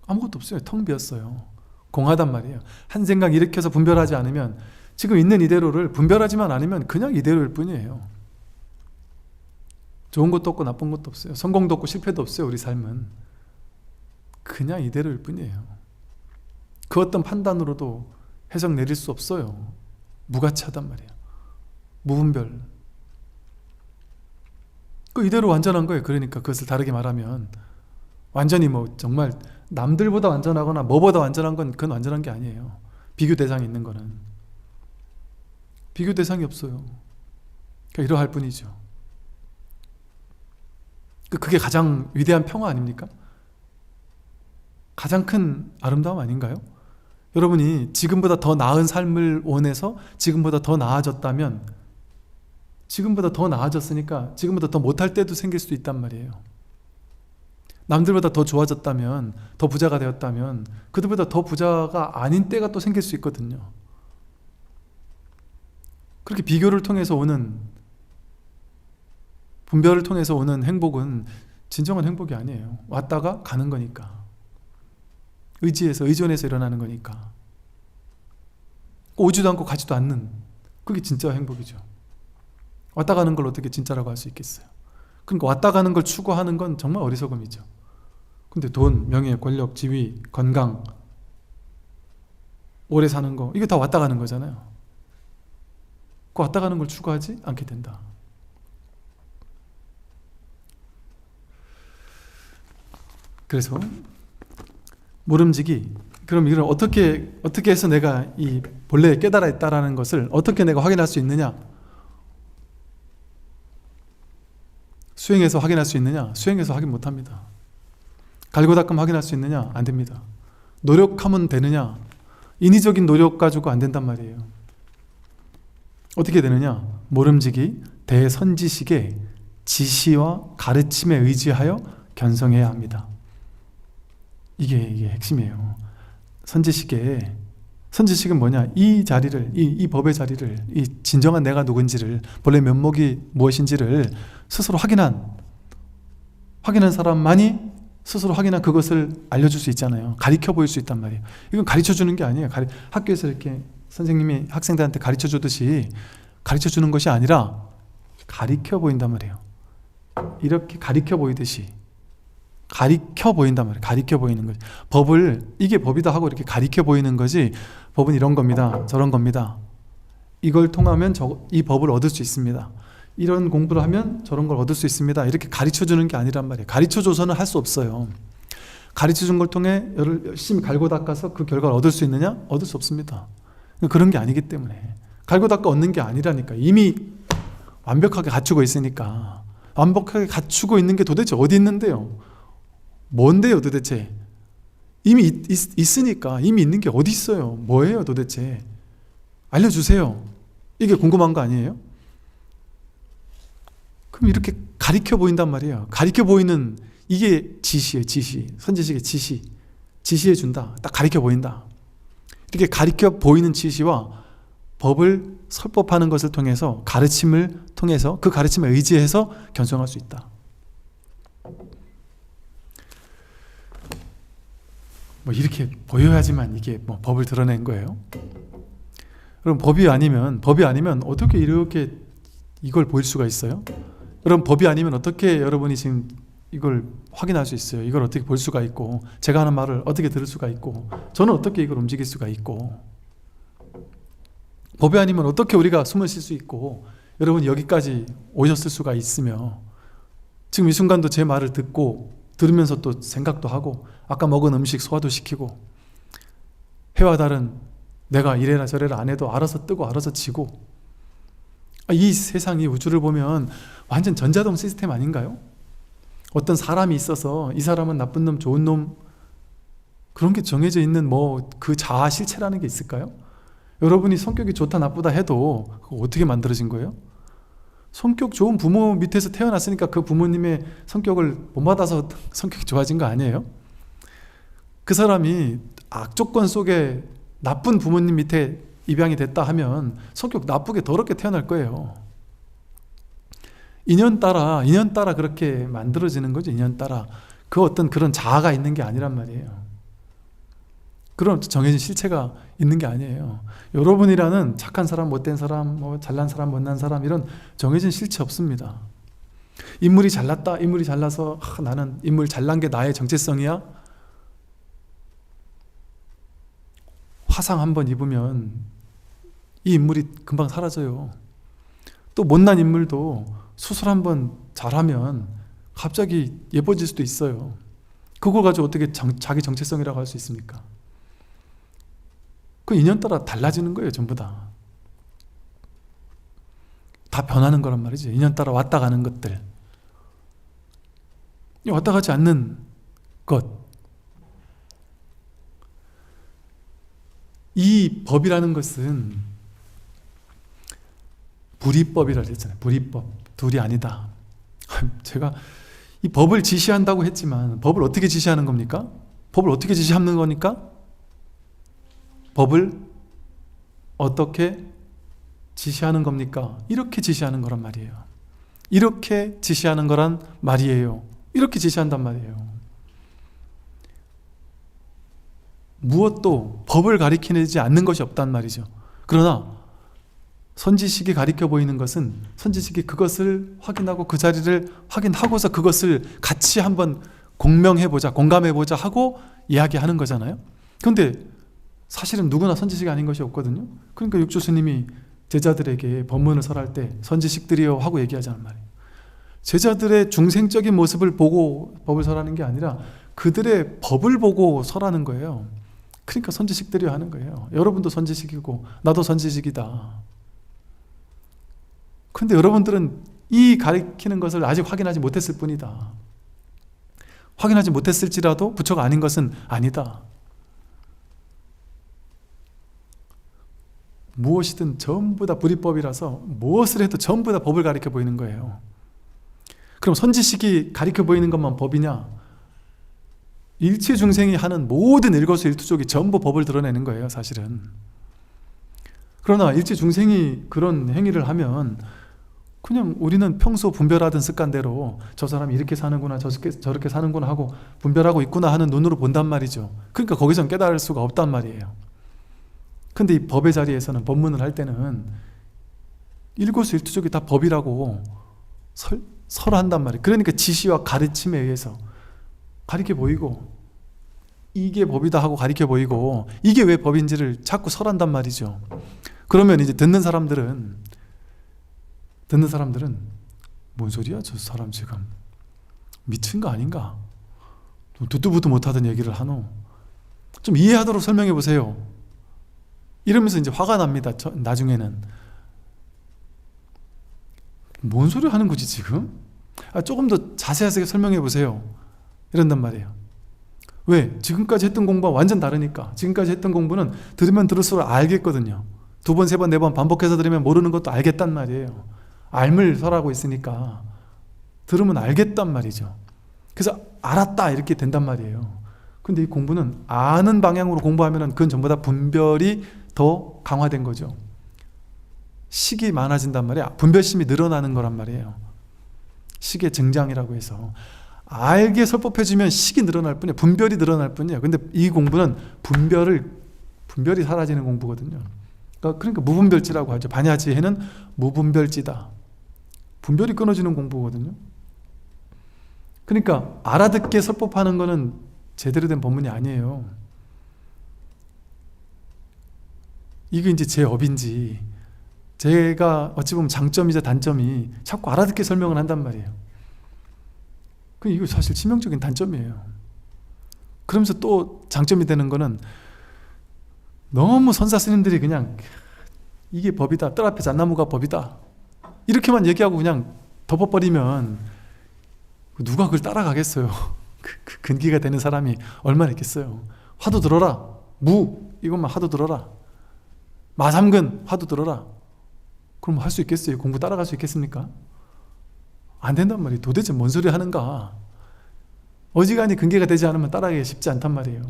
아무것도 없어요. 텅 비었어요. 공하단 말이에요. 한 생각 일으켜서 분별하지 않으면 지금 있는 이대로를 분별하지만 않으면 그냥 이대로일 뿐이에요. 좋은 것도 없고 나쁜 것도 없어요. 성공도 없고 실패도 없어요. 우리 삶은 그냥 이대로일 뿐이에요. 그 어떤 판단으로도 해석 내릴 수 없어요. 무가치하단 말이에요. 무분별. 그 이대로 완전한 거예요. 그러니까 그것을 다르게 말하면 완전히 뭐 정말 남들보다 완전하거나 뭐보다 완전한 건 그건 완전한 게 아니에요. 비교 대상이 있는 거는 비교 대상이 없어요. 그러니까 이러할 뿐이죠. 그게 가장 위대한 평화 아닙니까? 가장 큰 아름다움 아닌가요? 여러분이 지금보다 더 나은 삶을 원해서 지금보다 더 나아졌다면 지금보다 더 나아졌으니까 지금보다 더 못할 때도 생길 수도 있단 말이에요. 남들보다 더 좋아졌다면 더 부자가 되었다면 그들보다 더 부자가 아닌 때가 또 생길 수 있거든요. 그렇게 비교를 통해서 오는 분별을 통해서 오는 행복은 진정한 행복이 아니에요. 왔다가 가는 거니까. 의지해서 의존해서 일어나는 거니까. 오지도 않고 가지도 않는 그게 진짜 행복이죠. 왔다 가는 걸 어떻게 진짜라고 할 수 있겠어요? 그러니까 왔다 가는 걸 추구하는 건 정말 어리석음이죠. 근데 돈, 명예, 권력, 지위, 건강, 오래 사는 거 이게 다 왔다 가는 거잖아요. 그 왔다 가는 걸 추구하지 않게 된다. 그래서 모름지기 그럼 이걸 어떻게 해서 내가 이 본래 깨달아 있다라는 것을 어떻게 내가 확인할 수 있느냐? 수행해서 확인할 수 있느냐? 수행해서 확인 못합니다. 갈고 닦음 확인할 수 있느냐? 안 됩니다. 노력하면 되느냐? 인위적인 노력 가지고 안 된단 말이에요. 어떻게 되느냐? 모름지기 대선지식의 지시와 가르침에 의지하여 견성해야 합니다. 이게 핵심이에요. 선지식은 뭐냐? 이 자리를, 이 법의 자리를, 이 진정한 내가 누군지를, 본래 면목이 무엇인지를 스스로 확인한 사람만이 스스로 확인한 그것을 알려줄 수 있잖아요. 가르쳐 보일 수 있단 말이에요. 이건 가르쳐 주는 게 아니에요. 학교에서 이렇게 선생님이 학생들한테 가르쳐 주듯이 가르쳐 주는 것이 아니라 가르쳐 보인단 말이에요. 이렇게 가르쳐 보이듯이 가리켜 보인단 말이에요. 가리켜 보이는 거지. 법을 이게 법이다 하고 이렇게 가리켜 보이는 거지. 법은 이런 겁니다. 저런 겁니다. 이걸 통하면 이 법을 얻을 수 있습니다. 이런 공부를 하면 저런 걸 얻을 수 있습니다. 이렇게 가르쳐 주는 게 아니란 말이에요. 가르쳐 줘서는 할 수 없어요. 가르쳐 준 걸 통해 열심히 갈고 닦아서 그 결과를 얻을 수 있느냐? 얻을 수 없습니다. 그런 게 아니기 때문에. 갈고 닦아 얻는 게 아니라니까. 이미 완벽하게 갖추고 있으니까. 완벽하게 갖추고 있는 게 도대체 어디 있는데요? 뭔데요 도대체? 이미 있으니까. 이미 있는 게 어디 있어요? 뭐예요 도대체? 알려주세요. 이게 궁금한 거 아니에요? 그럼 이렇게 가리켜 보인단 말이에요. 가리켜 보이는 이게 지시예요. 지시. 선지식의 지시. 지시해 준다. 딱 가리켜 보인다. 이렇게 가리켜 보이는 지시와 법을 설법하는 것을 통해서 가르침을 통해서 그 가르침에 의지해서 견성할 수 있다. 뭐 이렇게 보여야지만 이게 뭐 법을 드러낸 거예요. 그럼 법이 아니면 어떻게 이렇게 이걸 보일 수가 있어요? 그럼 법이 아니면 어떻게 여러분이 지금 이걸 확인할 수 있어요? 이걸 어떻게 볼 수가 있고, 제가 하는 말을 어떻게 들을 수가 있고, 저는 어떻게 이걸 움직일 수가 있고, 법이 아니면 어떻게 우리가 숨을 쉴 수 있고, 여러분이 여기까지 오셨을 수가 있으며, 지금 이 순간도 제 말을 들으면서 또 생각도 하고, 아까 먹은 음식 소화도 시키고, 해와 달은 내가 이래라 저래라 안 해도 알아서 뜨고 알아서 지고, 이 세상, 이 우주를 보면 완전 전자동 시스템 아닌가요? 어떤 사람이 있어서 이 사람은 나쁜 놈, 좋은 놈, 그런 게 정해져 있는 뭐 그 자아 실체라는 게 있을까요? 여러분이 성격이 좋다 나쁘다 해도 그거 어떻게 만들어진 거예요? 성격 좋은 부모 밑에서 태어났으니까 그 부모님의 성격을 본받아서 성격이 좋아진 거 아니에요? 그 사람이 악조건 속에 나쁜 부모님 밑에 입양이 됐다 하면 성격 나쁘게 더럽게 태어날 거예요. 인연 따라 그렇게 만들어지는 거죠. 인연 따라. 그 어떤 그런 자아가 있는 게 아니란 말이에요. 그런 정해진 실체가 있는 게 아니에요. 여러분이라는 착한 사람, 못된 사람, 뭐 잘난 사람, 못난 사람, 이런 정해진 실체 없습니다. 인물이 잘났다, 인물이 잘나서 나는 인물 잘난 게 나의 정체성이야? 화상 한번 입으면 이 인물이 금방 사라져요. 또 못난 인물도 수술 한번 잘하면 갑자기 예뻐질 수도 있어요. 그걸 가지고 어떻게 자기 정체성이라고 할 수 있습니까? 그 인연 따라 달라지는 거예요. 전부 다 변하는 거란 말이지. 인연 따라 왔다 가는 것들, 왔다 가지 않는 것, 이 법이라는 것은 불이법이라 그랬잖아요. 불이법, 둘이 아니다. 제가 이 법을 지시한다고 했지만 법을 어떻게 지시하는 겁니까? 법을 어떻게 지시하는 거니까? 법을 어떻게 지시하는 겁니까? 이렇게 지시하는 거란 말이에요. 이렇게 지시하는 거란 말이에요. 이렇게 지시한단 말이에요. 무엇도 법을 가리키지 않는 것이 없단 말이죠. 그러나 선지식이 가리켜 보이는 것은 선지식이 그것을 확인하고 그 자리를 확인하고서 그것을 같이 한번 공명해보자, 공감해보자 하고 이야기하는 거잖아요. 그런데 사실은 누구나 선지식이 아닌 것이 없거든요. 그러니까 육조 스님이 제자들에게 법문을 설할 때 선지식들이요 하고 얘기하자는 말이에요. 제자들의 중생적인 모습을 보고 법을 설하는 게 아니라 그들의 법을 보고 설하는 거예요. 그러니까 선지식들이 하는 거예요. 여러분도 선지식이고 나도 선지식이다. 근데 여러분들은 이 가리키는 것을 아직 확인하지 못했을 뿐이다. 확인하지 못했을지라도 부처가 아닌 것은 아니다. 무엇이든 전부 다 불이법이라서 무엇을 해도 전부 다 법을 가리켜 보이는 거예요. 그럼 선지식이 가리켜 보이는 것만 법이냐? 일체 중생이 하는 모든 일거수일투족이 전부 법을 드러내는 거예요, 사실은. 그러나 일체 중생이 그런 행위를 하면 그냥 우리는 평소 분별하던 습관대로 저 사람이 이렇게 사는구나, 저렇게 사는구나 하고 분별하고 있구나 하는 눈으로 본단 말이죠. 그러니까 거기선 깨달을 수가 없단 말이에요. 근데 이 법의 자리에서는, 법문을 할 때는 일거수일투족이 다 법이라고 설한단 말이에요. 그러니까 지시와 가르침에 의해서 가리켜 보이고, 이게 법이다 하고 가리켜 보이고, 이게 왜 법인지를 자꾸 설한단 말이죠. 그러면 이제 듣는 사람들은 뭔 소리야 저 사람 지금 미친 거 아닌가, 듣도 보도 못하던 얘기를 하노, 좀 이해하도록 설명해 보세요, 이러면서 이제 화가 납니다. 나중에는 뭔 소리 하는 거지 지금? 조금 더 자세하게 설명해 보세요, 이런단 말이에요. 왜? 지금까지 했던 공부와 완전 다르니까. 지금까지 했던 공부는 들으면 들을수록 알겠거든요. 2번, 3번, 4번 반복해서 들으면 모르는 것도 알겠단 말이에요. 알물 설하고 있으니까 들으면 알겠단 말이죠. 그래서 알았다 이렇게 된단 말이에요. 근데 이 공부는 아는 방향으로 공부하면 그건 전부 다 분별이 더 강화된 거죠. 식이 많아진단 말이야. 분별심이 늘어나는 거란 말이에요. 식의 증장이라고 해서 알게 설법해주면 식이 늘어날 뿐이에요. 분별이 늘어날 뿐이에요. 근데 이 공부는 분별이 사라지는 공부거든요. 그러니까 무분별지라고 하죠. 반야지혜는 무분별지다. 분별이 끊어지는 공부거든요. 그러니까 알아듣게 설법하는 거는 제대로 된 법문이 아니에요. 이게 이제 제 업인지, 제가 어찌 보면 장점이자 단점이 자꾸 알아듣게 설명을 한단 말이에요. 이거 사실 치명적인 단점이에요. 그러면서 또 장점이 되는 거는 너무 선사 스님들이 그냥 이게 법이다, 뜰 앞에 잣나무가 법이다 이렇게만 얘기하고 그냥 덮어버리면 누가 그걸 따라가겠어요. 그 근기가 되는 사람이 얼마나 있겠어요. 화두 들어라, 무 이것만 화두 들어라, 마삼근 화두 들어라, 그럼 할 수 있겠어요? 공부 따라갈 수 있겠습니까? 안 된단 말이에요. 도대체 뭔 소리 하는가. 어지간히 근기가 되지 않으면 따라가기 쉽지 않단 말이에요.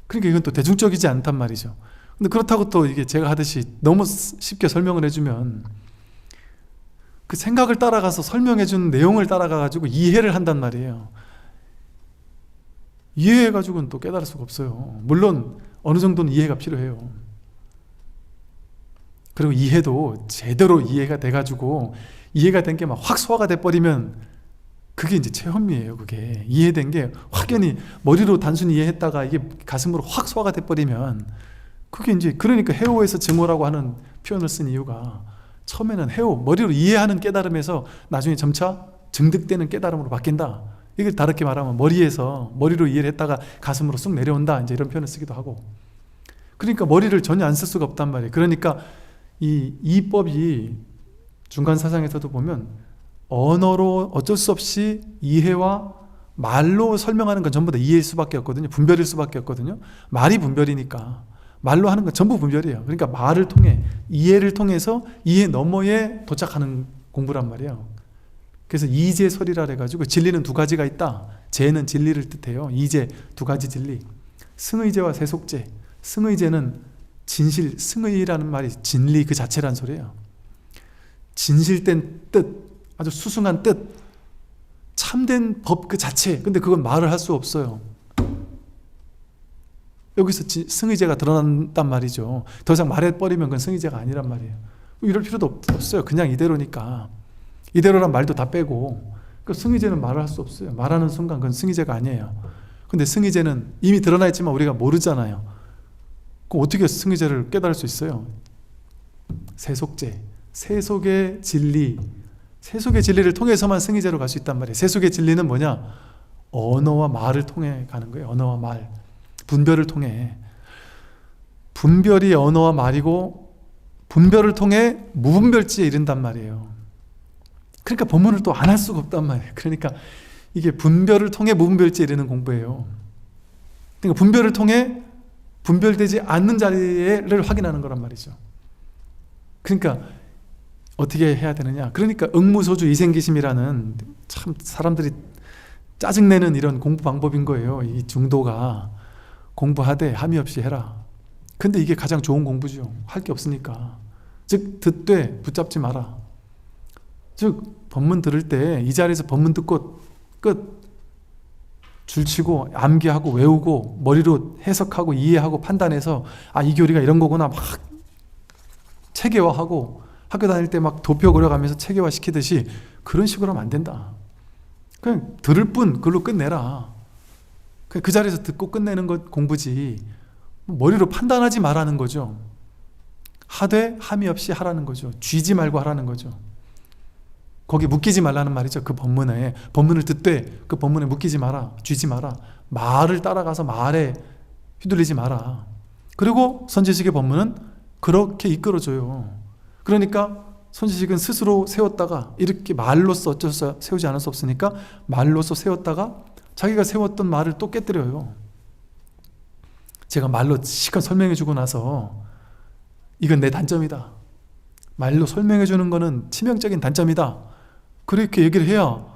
그러니까 이건 또 대중적이지 않단 말이죠. 근데 그렇다고 또 이게 제가 하듯이 너무 쉽게 설명을 해주면 그 생각을 따라가서 설명해준 내용을 따라가가지고 이해를 한단 말이에요. 이해해가지고는 또 깨달을 수가 없어요. 물론 어느 정도는 이해가 필요해요. 그리고 이해도 제대로 이해가 돼가지고 이해가 된 게 막 확 소화가 돼버리면 그게 이제 체험이에요. 그게 이해된 게 확연히 머리로 단순히 이해했다가 이게 가슴으로 확 소화가 돼버리면 그게 이제, 그러니까 해오에서 증오라고 하는 표현을 쓴 이유가, 처음에는 해오, 머리로 이해하는 깨달음에서 나중에 점차 증득되는 깨달음으로 바뀐다. 이걸 다르게 말하면 머리로 이해를 했다가 가슴으로 쑥 내려온다, 이제 이런 표현을 쓰기도 하고. 그러니까 머리를 전혀 안 쓸 수가 없단 말이에요. 그러니까 이 법이 중간 사상에서도 보면 언어로 어쩔 수 없이 이해와 말로 설명하는 건 전부 다 이해일 수밖에 없거든요. 분별일 수밖에 없거든요. 말이 분별이니까 말로 하는 건 전부 분별이에요. 그러니까 말을 통해, 이해를 통해서 이해 너머에 도착하는 공부란 말이에요. 그래서 이제설이라 해가지고 진리는 2가지가 있다. 제는 진리를 뜻해요. 이제 2가지 진리. 승의제와 세속제. 승의제는 진실, 승의라는 말이 진리 그 자체란 소리예요. 진실된 뜻, 아주 수승한 뜻, 참된 법 그 자체. 근데 그건 말을 할 수 없어요. 여기서 승의제가 드러난단 말이죠. 더 이상 말해버리면 그건 승의제가 아니란 말이에요. 이럴 필요도 없어요. 그냥 이대로니까. 이대로란 말도 다 빼고. 그러니까 승의제는 말을 할 수 없어요. 말하는 순간 그건 승의제가 아니에요. 근데 승의제는 이미 드러나 있지만 우리가 모르잖아요. 그럼 어떻게 승의제를 깨달을 수 있어요? 세속제, 세속의 진리, 세속의 진리를 통해서만 승의제로 갈 수 있단 말이에요. 세속의 진리는 뭐냐? 언어와 말을 통해 가는 거예요. 언어와 말. 분별을 통해. 분별이 언어와 말이고 분별을 통해 무분별지에 이른단 말이에요. 그러니까 본문을 또 안 할 수가 없단 말이에요. 그러니까 이게 분별을 통해 무분별지에 이르는 공부예요. 그러니까 분별을 통해 분별되지 않는 자리를 확인하는 거란 말이죠. 그러니까 어떻게 해야 되느냐. 그러니까 응무소주 이생기심이라는 참 사람들이 짜증내는 이런 공부 방법인 거예요. 이 중도가 공부하되 함이 없이 해라. 근데 이게 가장 좋은 공부죠. 할 게 없으니까. 즉 듣되 붙잡지 마라. 즉 법문 들을 때 이 자리에서 법문 듣고 끝. 줄치고 암기하고 외우고 머리로 해석하고 이해하고 판단해서 아, 이 교리가 이런 거구나 막 체계화하고 학교 다닐 때 막 도표 그려가면서 체계화 시키듯이 그런 식으로 하면 안 된다. 그냥 들을 뿐 그걸로 끝내라. 그 자리에서 듣고 끝내는 것 공부지 머리로 판단하지 말라는 거죠. 하되 함이 없이 하라는 거죠. 쥐지 말고 하라는 거죠. 거기 묶이지 말라는 말이죠. 그 법문에. 법문을 듣되 그 법문에 묶이지 마라. 쥐지 마라. 말을 따라가서 말에 휘둘리지 마라. 그리고 선지식의 법문은 그렇게 이끌어줘요. 그러니까 선지식은 스스로 세웠다가 이렇게 말로써 어째서 세우지 않을 수 없으니까 말로써 세웠다가 자기가 세웠던 말을 또 깨뜨려요. 제가 말로 시간 설명해 주고 나서 이건 내 단점이다. 말로 설명해 주는 거는 치명적인 단점이다. 그렇게 얘기를 해야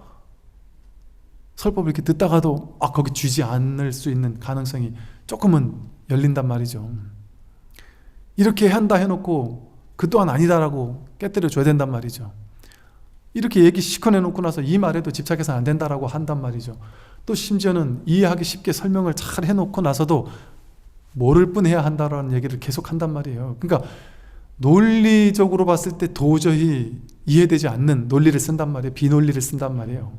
설법을 이렇게 듣다가도 거기 쥐지 않을 수 있는 가능성이 조금은 열린단 말이죠. 이렇게 한다 해놓고 그 또한 아니다라고 깨뜨려 줘야 된단 말이죠. 이렇게 얘기 시커 내놓고 나서 이 말에도 집착해서는 안 된다라고 한단 말이죠. 또 심지어는 이해하기 쉽게 설명을 잘 해놓고 나서도 모를 뿐 해야 한다라는 얘기를 계속 한단 말이에요. 그러니까 논리적으로 봤을 때 도저히 이해되지 않는 논리를 쓴단 말이에요. 비논리를 쓴단 말이에요.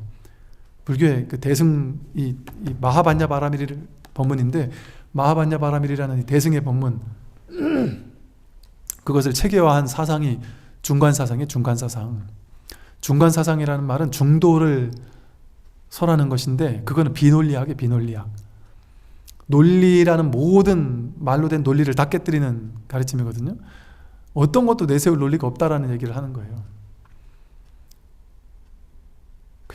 불교의 그 대승 이 마하반야 바라밀 법문인데 마하반야 바라밀이라는 이 대승의 법문 그것을 체계화한 사상이 중관사상이에요. 중관사상. 중관사상이라는 말은 중도를 설하는 것인데 그거는 비논리학이에요. 비논리학. 논리라는 모든 말로 된 논리를 다 깨뜨리는 가르침이거든요. 어떤 것도 내세울 논리가 없다라는 얘기를 하는 거예요.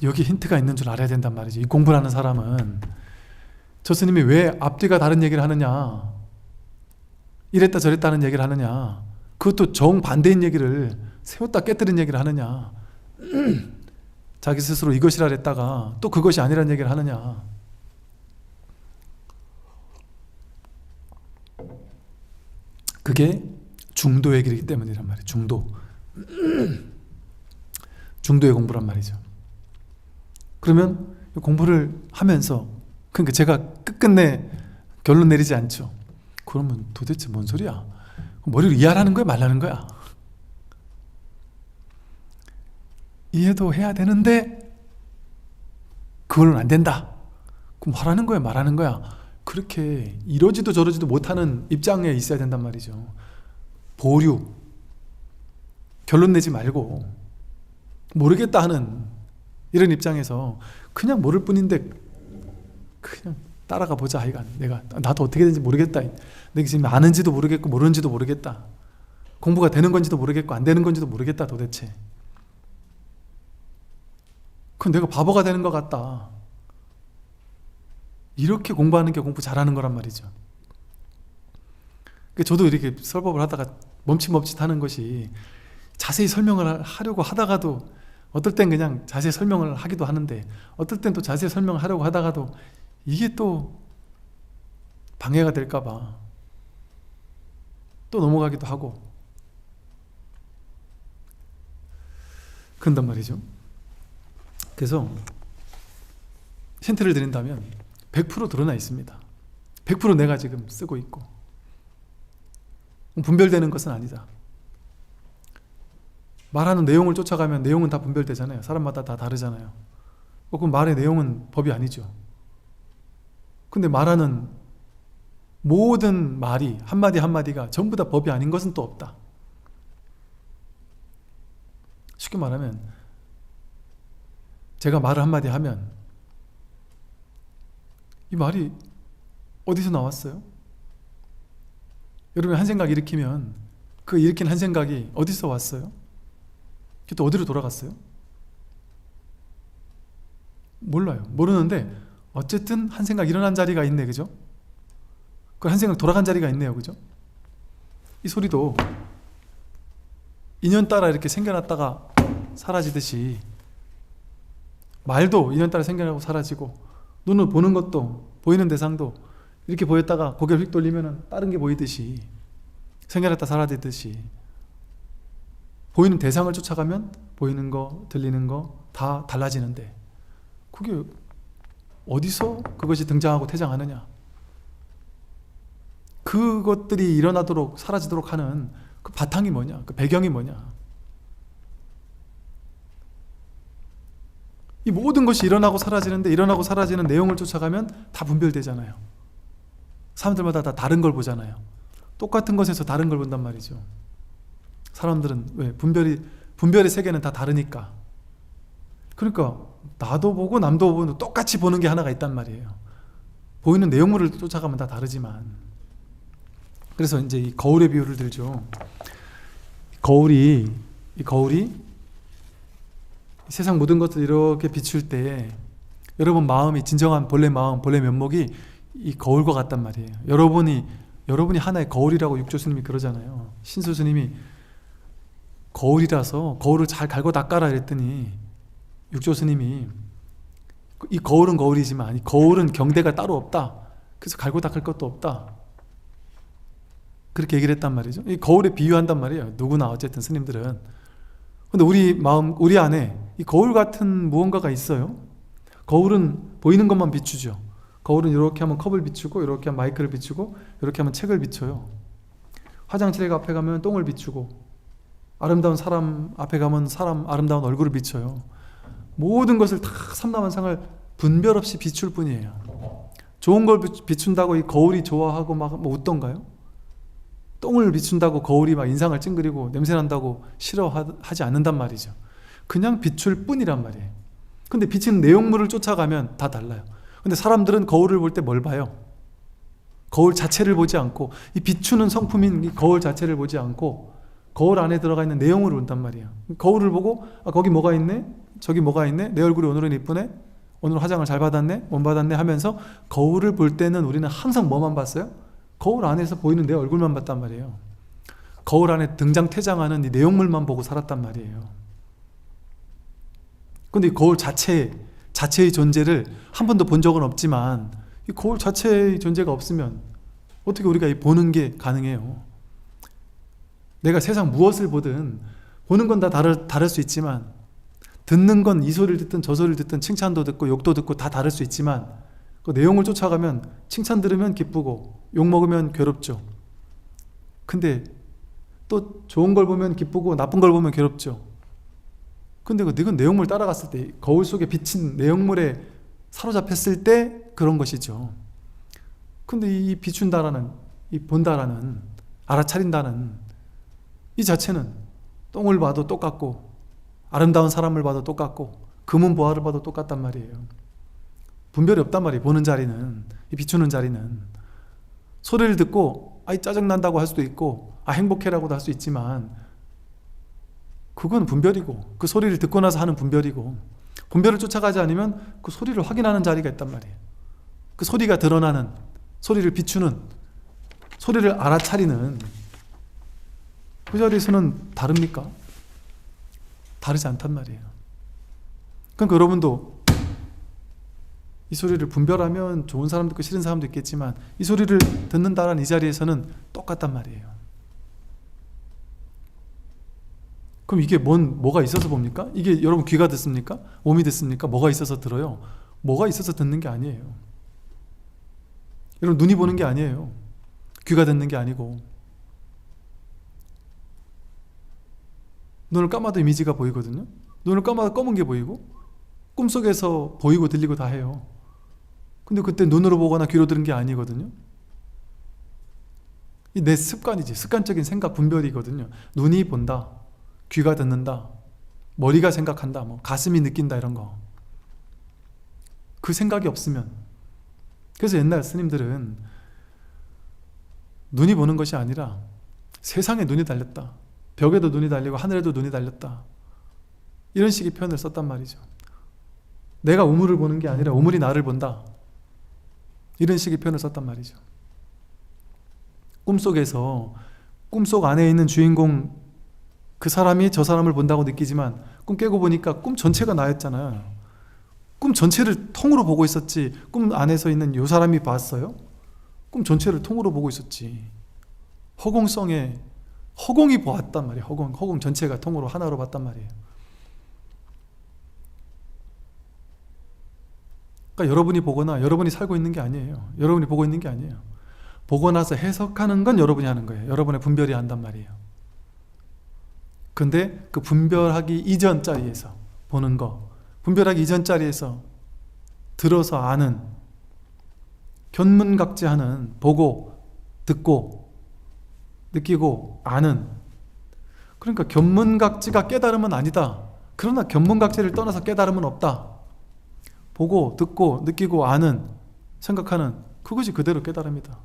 여기 힌트가 있는 줄 알아야 된단 말이죠. 이 공부를 하는 사람은 저 스님이 왜 앞뒤가 다른 얘기를 하느냐, 이랬다 저랬다 하는 얘기를 하느냐, 그것도 정반대인 얘기를 세웠다 깨뜨린 얘기를 하느냐, 자기 스스로 이것이라 했다가 또 그것이 아니라는 얘기를 하느냐. 그게 중도의 길이기 때문이란 말이에요. 중도. 중도의 공부란 말이죠. 그러면 공부를 하면서 그러니까 제가 끝끝내 결론 내리지 않죠. 그러면 도대체 뭔 소리야? 머리로 이해하라는 거야? 말라는 거야? 이해도 해야 되는데 그걸로는 안 된다. 그럼 하라는 거야? 말하는 거야? 그렇게 이러지도 저러지도 못하는 입장에 있어야 된단 말이죠. 보류. 결론 내지 말고 모르겠다 하는 이런 입장에서 그냥 모를 뿐인데 그냥 따라가 보자. 하여간 나도 어떻게 되는지 모르겠다. 내가 지금 아는지도 모르겠고 모르는지도 모르겠다. 공부가 되는 건지도 모르겠고 안 되는 건지도 모르겠다 도대체. 그럼 내가 바보가 되는 것 같다. 이렇게 공부하는 게 공부 잘하는 거란 말이죠. 저도 이렇게 설법을 하다가 멈칫멈칫하는 것이 자세히 설명을 하려고 하다가도 어떨 땐 그냥 자세히 설명을 하기도 하는데 어떨 땐 또 자세히 설명을 하려고 하다가도 이게 또 방해가 될까 봐 또 넘어가기도 하고 그런단 말이죠. 그래서 힌트를 드린다면 100% 드러나 있습니다. 100% 내가 지금 쓰고 있고 분별되는 것은 아니다. 말하는 내용을 쫓아가면 내용은 다 분별되잖아요. 사람마다 다 다르잖아요. 그럼 말의 내용은 법이 아니죠. 근데 말하는 모든 말이 한마디 한마디가 전부 다 법이 아닌 것은 또 없다. 쉽게 말하면 제가 말을 한마디 하면 이 말이 어디서 나왔어요? 여러분이 한 생각 일으키면 그 일으킨 한 생각이 어디서 왔어요? 그게 또 어디로 돌아갔어요? 몰라요. 모르는데 어쨌든 한 생각 일어난 자리가 있네, 그죠? 그 한 생각 돌아간 자리가 있네요, 그죠? 이 소리도 인연 따라 이렇게 생겨났다가 사라지듯이, 말도 인연 따라 생겨나고 사라지고, 눈으로 보는 것도, 보이는 대상도 이렇게 보였다가 고개를 휙 돌리면 다른 게 보이듯이, 생겨났다 사라지듯이, 보이는 대상을 쫓아가면 보이는 거, 들리는 거 다 달라지는데, 그게 어디서 그것이 등장하고 퇴장하느냐? 그것들이 일어나도록 사라지도록 하는 그 바탕이 뭐냐? 그 배경이 뭐냐? 이 모든 것이 일어나고 사라지는데, 일어나고 사라지는 내용을 쫓아가면 다 분별되잖아요. 사람들마다 다 다른 걸 보잖아요. 똑같은 것에서 다른 걸 본단 말이죠. 사람들은 왜? 분별의 세계는 다 다르니까. 그러니까 나도 보고 남도 보고 똑같이 보는 게 하나가 있단 말이에요. 보이는 내용물을 쫓아가면 다 다르지만. 그래서 이제 이 거울의 비유를 들죠. 이 거울이 세상 모든 것을 이렇게 비출 때 여러분 마음이, 진정한 본래 마음, 본래 면목이 이 거울과 같단 말이에요. 여러분이 하나의 거울이라고 육조 스님이 그러잖아요. 신수 스님이 거울이라서 거울을 잘 갈고 닦아라 이랬더니, 육조 스님이 이 거울은 거울이지만 이 거울은 경대가 따로 없다. 그래서 갈고 닦을 것도 없다. 그렇게 얘기를 했단 말이죠. 이 거울에 비유한단 말이에요. 누구나 어쨌든 스님들은. 근데 우리 마음, 우리 안에 이 거울 같은 무언가가 있어요. 거울은 보이는 것만 비추죠. 거울은 이렇게 하면 컵을 비추고, 이렇게 하면 마이크를 비추고, 이렇게 하면 책을 비춰요. 화장실 앞에 가면 똥을 비추고, 아름다운 사람 앞에 가면 사람 아름다운 얼굴을 비춰요. 모든 것을 다 삼라만상을 분별 없이 비출 뿐이에요. 좋은 걸 비춘다고 이 거울이 좋아하고 막 뭐 웃던가요? 똥을 비춘다고 거울이 막 인상을 찡그리고 냄새난다고 싫어하지 않는단 말이죠. 그냥 비출 뿐이란 말이에요. 근데 비치는 내용물을 쫓아가면 다 달라요. 근데 사람들은 거울을 볼 때 뭘 봐요? 거울 자체를 보지 않고, 이 비추는 성품인 이 거울 자체를 보지 않고 거울 안에 들어가 있는 내용을 본단 말이에요. 거울을 보고 거기 뭐가 있네? 저기 뭐가 있네? 내 얼굴이 오늘은 이쁘네? 오늘 화장을 잘 받았네? 못 받았네? 하면서 거울을 볼 때는 우리는 항상 뭐만 봤어요? 거울 안에서 보이는 내 얼굴만 봤단 말이에요. 거울 안에 등장 퇴장하는 이 내용물만 보고 살았단 말이에요. 근데 이 거울 자체의 존재를 한 번도 본 적은 없지만, 이 거울 자체의 존재가 없으면 어떻게 우리가 이 보는 게 가능해요? 내가 세상 무엇을 보든 보는 건 다 다를 수 있지만, 듣는 건 이 소리를 듣든 저 소리를 듣든 칭찬도 듣고 욕도 듣고 다 다를 수 있지만, 그 내용을 쫓아가면 칭찬 들으면 기쁘고 욕 먹으면 괴롭죠. 근데 또 좋은 걸 보면 기쁘고 나쁜 걸 보면 괴롭죠. 근데 그 내용물 따라갔을 때, 거울 속에 비친 내용물에 사로잡혔을 때 그런 것이죠. 근데 이 비춘다라는, 이 본다라는, 알아차린다는 이 자체는 똥을 봐도 똑같고, 아름다운 사람을 봐도 똑같고, 금은 보화를 봐도 똑같단 말이에요. 분별이 없단 말이에요. 보는 자리는, 이 비추는 자리는. 소리를 듣고 짜증난다고 할 수도 있고, 행복해라고도 할 수 있지만, 그건 분별이고, 그 소리를 듣고 나서 하는 분별이고, 분별을 쫓아가지 않으면 그 소리를 확인하는 자리가 있단 말이에요. 그 소리가 드러나는, 소리를 비추는, 소리를 알아차리는 그 자리에서는 다릅니까? 다르지 않단 말이에요. 그러니까 여러분도 이 소리를 분별하면 좋은 사람도 있고 싫은 사람도 있겠지만, 이 소리를 듣는다는 이 자리에서는 똑같단 말이에요. 그럼 이게 뭐가 있어서 봅니까? 이게 여러분 귀가 듣습니까? 몸이 듣습니까? 뭐가 있어서 들어요? 뭐가 있어서 듣는 게 아니에요. 여러분 눈이 보는 게 아니에요. 귀가 듣는 게 아니고. 눈을 감아도 이미지가 보이거든요. 눈을 감아도 검은 게 보이고, 꿈속에서 보이고 들리고 다 해요. 근데 그때 눈으로 보거나 귀로 들은 게 아니거든요. 이 내 습관이지. 습관적인 생각 분별이거든요. 눈이 본다, 귀가 듣는다, 머리가 생각한다, 가슴이 느낀다, 이런 거. 그 생각이 없으면. 그래서 옛날 스님들은 눈이 보는 것이 아니라 세상에 눈이 달렸다. 벽에도 눈이 달리고 하늘에도 눈이 달렸다. 이런 식의 표현을 썼단 말이죠. 내가 우물을 보는 게 아니라 우물이 나를 본다. 이런 식의 표현을 썼단 말이죠. 꿈속에서 꿈속 안에 있는 주인공 그 사람이 저 사람을 본다고 느끼지만 꿈 깨고 보니까 꿈 전체가 나였잖아요. 꿈 전체를 통으로 보고 있었지 꿈 안에서 있는 이 사람이 봤어요? 꿈 전체를 통으로 보고 있었지. 허공성에 허공이 보았단 말이에요. 허공 전체가 통으로 하나로 봤단 말이에요. 그러니까 여러분이 보거나 여러분이 살고 있는 게 아니에요. 여러분이 보고 있는 게 아니에요. 보고 나서 해석하는 건 여러분이 하는 거예요. 여러분의 분별이 한단 말이에요. 근데 그 분별하기 이전 자리에서 보는 거, 분별하기 이전 자리에서 들어서 아는, 견문각지하는, 보고, 듣고, 느끼고, 아는. 그러니까 견문각지가 깨달음은 아니다. 그러나 견문각지를 떠나서 깨달음은 없다. 보고, 듣고, 느끼고, 아는, 생각하는 그것이 그대로 깨달음이다.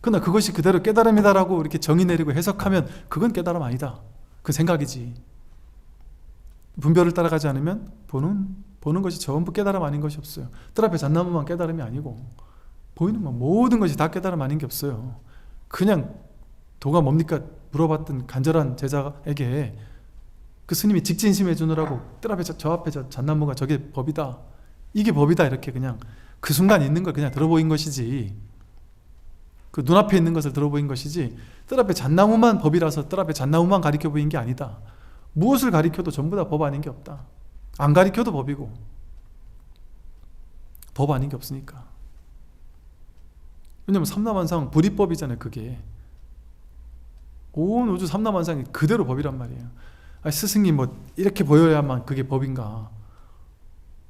그러나 그것이 그대로 깨달음이다라고 이렇게 정의 내리고 해석하면 그건 깨달음 아니다. 그 생각이지. 분별을 따라가지 않으면 보는 것이 전부 깨달음 아닌 것이 없어요. 뜰 앞에 잣나무만 깨달음이 아니고 보이는 건 모든 것이 다 깨달음 아닌 게 없어요. 그냥 도가 뭡니까? 물어봤던 간절한 제자에게 그 스님이 직진심해 주느라고 뜰 앞에 저 앞에 저 잣나무가 저게 법이다. 이게 법이다. 이렇게 그냥 그 순간 있는 걸 그냥 들어보인 것이지. 그 눈앞에 있는 것을 들어보인 것이지 뜰 앞에 잣나무만 법이라서 뜰 앞에 잣나무만 가리켜 보인 게 아니다. 무엇을 가리켜도 전부 다 법 아닌 게 없다. 안 가리켜도 법이고 법 아닌 게 없으니까. 왜냐면 삼라만상 불이법이잖아요. 그게 온 우주 삼라만상이 그대로 법이란 말이에요. 아니, 스승님 뭐 이렇게 보여야만 그게 법인가.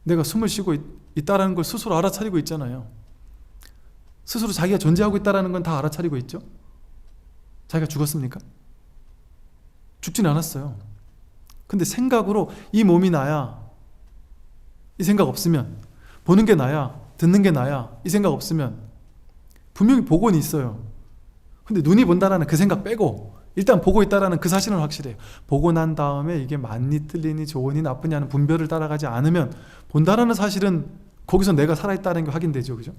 내가 숨을 쉬고 있다라는 걸 스스로 알아차리고 있잖아요. 스스로 자기가 존재하고 있다는 건 다 알아차리고 있죠. 자기가 죽었습니까? 죽진 않았어요. 근데 생각으로 이 몸이 나야, 이 생각 없으면, 보는 게 나야, 듣는 게 나야, 이 생각 없으면 분명히 보고는 있어요. 근데 눈이 본다라는 그 생각 빼고 일단 보고 있다라는 그 사실은 확실해요. 보고 난 다음에 이게 맞니 틀리니 좋으니 나쁘냐는 분별을 따라가지 않으면 본다라는 사실은 거기서 내가 살아있다는 게 확인되죠. 그죠?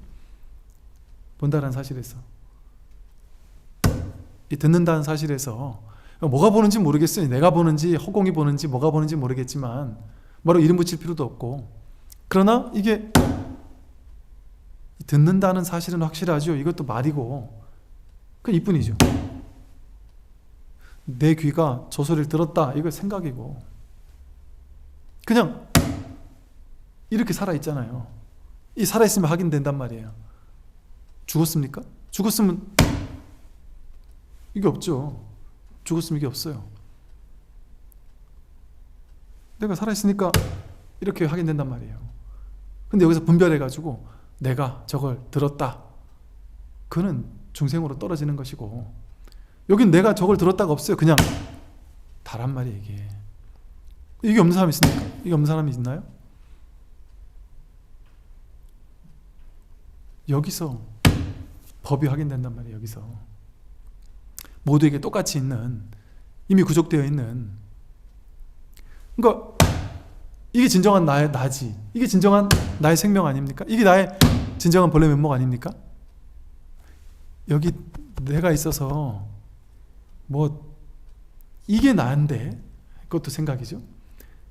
본다라는 사실에서, 이 듣는다는 사실에서 뭐가 보는지 모르겠어요. 내가 보는지 허공이 보는지 뭐가 보는지 모르겠지만 뭐라고 이름 붙일 필요도 없고, 그러나 이게 듣는다는 사실은 확실하죠. 이것도 말이고 그건 이뿐이죠. 내 귀가 저 소리를 들었다, 이거 생각이고 그냥 이렇게 살아있잖아요. 이 살아있으면 확인된단 말이에요. 죽었습니까? 죽었으면 이게 없죠. 죽었으면 이게 없어요. 내가 살아있으니까 이렇게 확인된단 말이에요. 근데 여기서 분별해가지고 내가 저걸 들었다, 그는 중생으로 떨어지는 것이고, 여긴 내가 저걸 들었다가 없어요. 그냥 다란 말이에요. 이게 없는 사람이 있습니까? 이게 없는 사람이 있나요? 여기서 법이 확인된단 말이에요. 여기서 모두에게 똑같이 있는, 이미 구족되어 있는, 그러니까 이게 진정한 나지. 이게 진정한 나의 생명 아닙니까? 이게 나의 진정한 본래 면목 아닙니까? 여기 내가 있어서 뭐 이게 나인데, 그것도 생각이죠.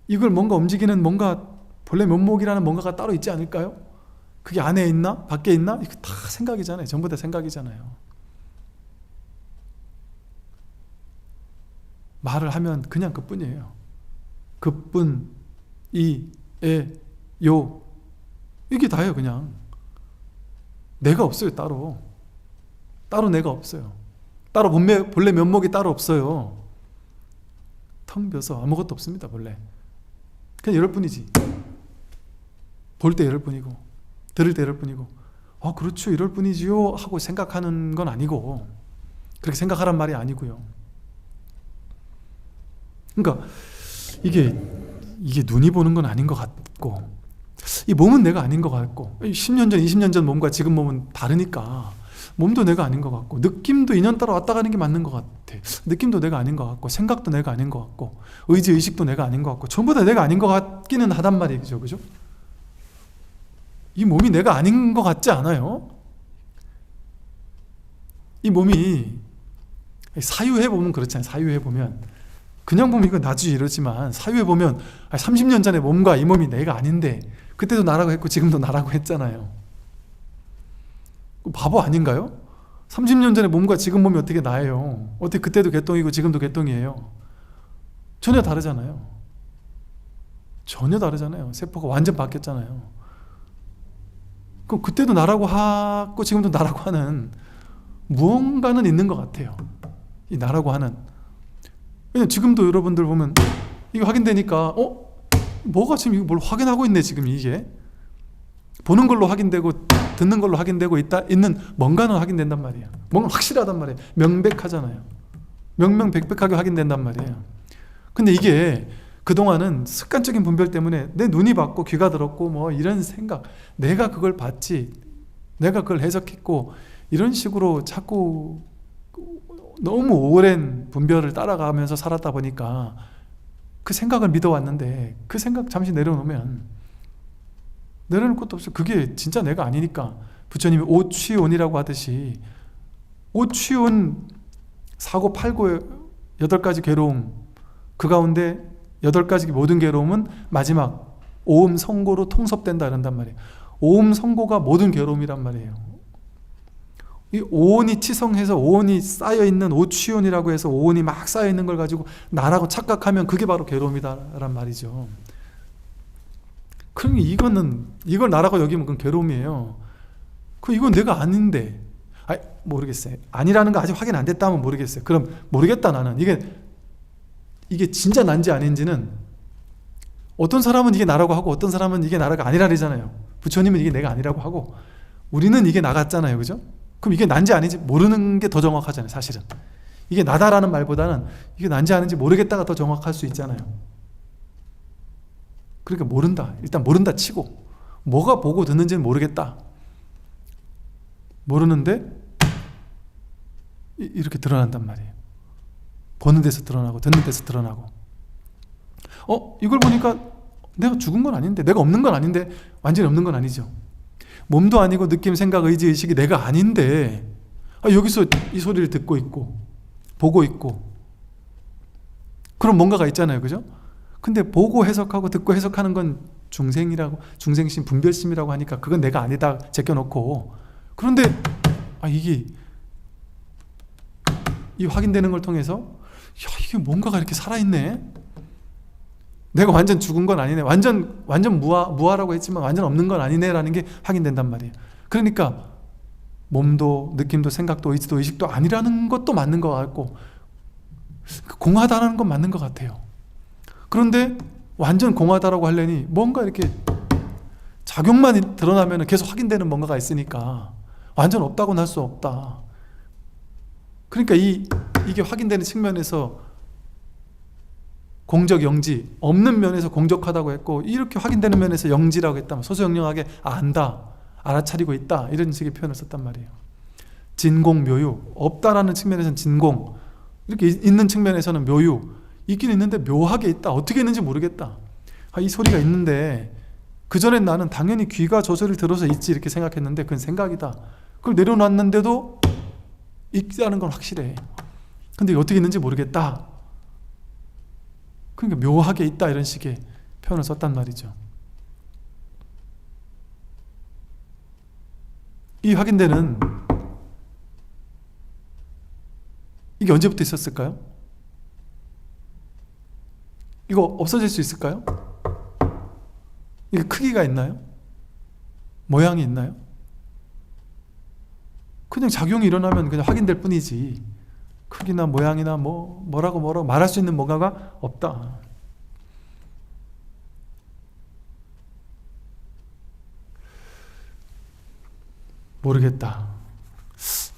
이걸 뭔가 움직이는 뭔가 본래 면목이라는 뭔가가 따로 있지 않을까요? 그게 안에 있나? 밖에 있나? 이거 다 생각이잖아요. 전부 다 생각이잖아요. 말을 하면 그냥 그뿐이에요. 그뿐, 이, 에, 요, 이게 다예요. 그냥 내가 없어요. 따로 내가 없어요. 따로 본래 면목이 따로 없어요. 텅 비어서 아무것도 없습니다. 본래 그냥 이럴 뿐이지. 볼 때 이럴 뿐이고 들을 때 이럴 뿐이고, 그렇죠, 이럴 뿐이지요 하고 생각하는 건 아니고, 그렇게 생각하란 말이 아니고요. 그러니까 이게 눈이 보는 건 아닌 것 같고, 이 몸은 내가 아닌 것 같고, 10년 전 20년 전 몸과 지금 몸은 다르니까 몸도 내가 아닌 것 같고, 느낌도 인연따라 왔다 가는 게 맞는 것 같아. 느낌도 내가 아닌 것 같고, 생각도 내가 아닌 것 같고, 의식도 내가 아닌 것 같고, 전부 다 내가 아닌 것 같기는 하단 말이죠. 그죠? 이 몸이 내가 아닌 것 같지 않아요? 이 몸이 사유해보면 그렇잖아요. 사유해보면 그냥 보면 이거 나지 이러지만, 사유해보면 30년 전에 몸과 이 몸이 내가 아닌데 그때도 나라고 했고 지금도 나라고 했잖아요. 바보 아닌가요? 30년 전에 몸과 지금 몸이 어떻게 나예요? 어떻게 그때도 개똥이고 지금도 개똥이에요? 전혀 다르잖아요. 전혀 다르잖아요. 세포가 완전 바뀌었잖아요. 그럼 그때도 나라고 하고 지금도 나라고 하는 무언가는 있는 것 같아요. 이 나라고 하는. 왜냐면 지금도 여러분들 보면 이거 확인되니까 뭐가 지금 이거 뭘 확인하고 있네 지금 이게. 보는 걸로 확인되고 듣는 걸로 확인되고 있는 뭔가는 확인된단 말이에요. 뭔가 확실하단 말이에요. 명백하잖아요. 명명백백하게 확인된단 말이에요. 근데 이게 그동안은 습관적인 분별 때문에 내 눈이 봤고 귀가 들었고 뭐 이런 생각, 내가 그걸 봤지, 내가 그걸 해석했고, 이런 식으로 자꾸 너무 오랜 분별을 따라가면서 살았다 보니까 그 생각을 믿어왔는데, 그 생각 잠시 내려놓으면 내려놓을 것도 없어요. 그게 진짜 내가 아니니까. 부처님이 오취온이라고 하듯이, 오취온, 사고 팔고 8가지 괴로움, 그 가운데 8가지 모든 괴로움은 마지막 오음 성고로 통섭된다 이런단 말이에요. 오음 성고가 모든 괴로움이란 말이에요. 이 오온이 치성해서 오온이 쌓여있는, 오취온이라고 해서 오온이 막 쌓여있는 걸 가지고 나라고 착각하면 그게 바로 괴로움이다란 말이죠. 그러니 이걸 나라고 여기면 그건 괴로움이에요. 이건 내가 아닌데, 모르겠어요. 아니라는 거 아직 확인 안 됐다면 모르겠어요. 그럼 모르겠다 나는. 이게 진짜 난지 아닌지는, 어떤 사람은 이게 나라고 하고 어떤 사람은 이게 나라가 아니라잖아요. 부처님은 이게 내가 아니라고 하고 우리는 이게 나 같잖아요. 그죠? 그럼 이게 난지 아닌지 모르는 게 더 정확하잖아요. 사실은 이게 나다라는 말보다는 이게 난지 아닌지 모르겠다가 더 정확할 수 있잖아요. 그러니까 모른다. 일단 모른다 치고, 뭐가 보고 듣는지는 모르겠다. 모르는데 이렇게 드러난단 말이에요. 보는 데서 드러나고 듣는 데서 드러나고. 이걸 보니까 내가 죽은 건 아닌데, 내가 없는 건 아닌데, 완전히 없는 건 아니죠. 몸도 아니고 느낌, 생각, 의지, 의식이 내가 아닌데 여기서 이 소리를 듣고 있고 보고 있고, 그런 뭔가가 있잖아요. 그죠? 근데 보고 해석하고 듣고 해석하는 건 중생심, 분별심이라고 하니까 그건 내가 아니다 제껴놓고, 그런데 이게 이 확인되는 걸 통해서 이게 뭔가가 이렇게 살아있네. 내가 완전 죽은 건 아니네. 완전 무아라고 했지만 완전 없는 건 아니네라는 게 확인된단 말이에요. 그러니까 몸도 느낌도 생각도 의지도 의식도 아니라는 것도 맞는 것 같고, 공하다라는 건 맞는 것 같아요. 그런데 완전 공하다라고 하려니 뭔가 이렇게 작용만 드러나면 계속 확인되는 뭔가가 있으니까 완전 없다고는 할 수 없다. 그러니까 이게 확인되는 측면에서 공적 영지, 없는 면에서 공적하다고 했고, 이렇게 확인되는 면에서 영지라고 했다면 소소영령하게 안다, 알아차리고 있다, 이런 식의 표현을 썼단 말이에요. 진공, 묘유, 없다라는 측면에서는 진공, 이렇게 있는 측면에서는 묘유, 있긴 있는데 묘하게 있다, 어떻게 있는지 모르겠다. 이 소리가 있는데 그전엔 나는 당연히 귀가 저 소리를 들어서 있지 이렇게 생각했는데 그건 생각이다. 그걸 내려놨는데도 있다는 건 확실해. 근데 어떻게 있는지 모르겠다. 그러니까 묘하게 있다, 이런 식의 표현을 썼단 말이죠. 이 확인되는, 이게 언제부터 있었을까요? 이거 없어질 수 있을까요? 이게 크기가 있나요? 모양이 있나요? 그냥 작용이 일어나면 그냥 확인될 뿐이지, 크기나 모양이나 뭐라고 말할 수 있는 뭔가가 없다. 모르겠다.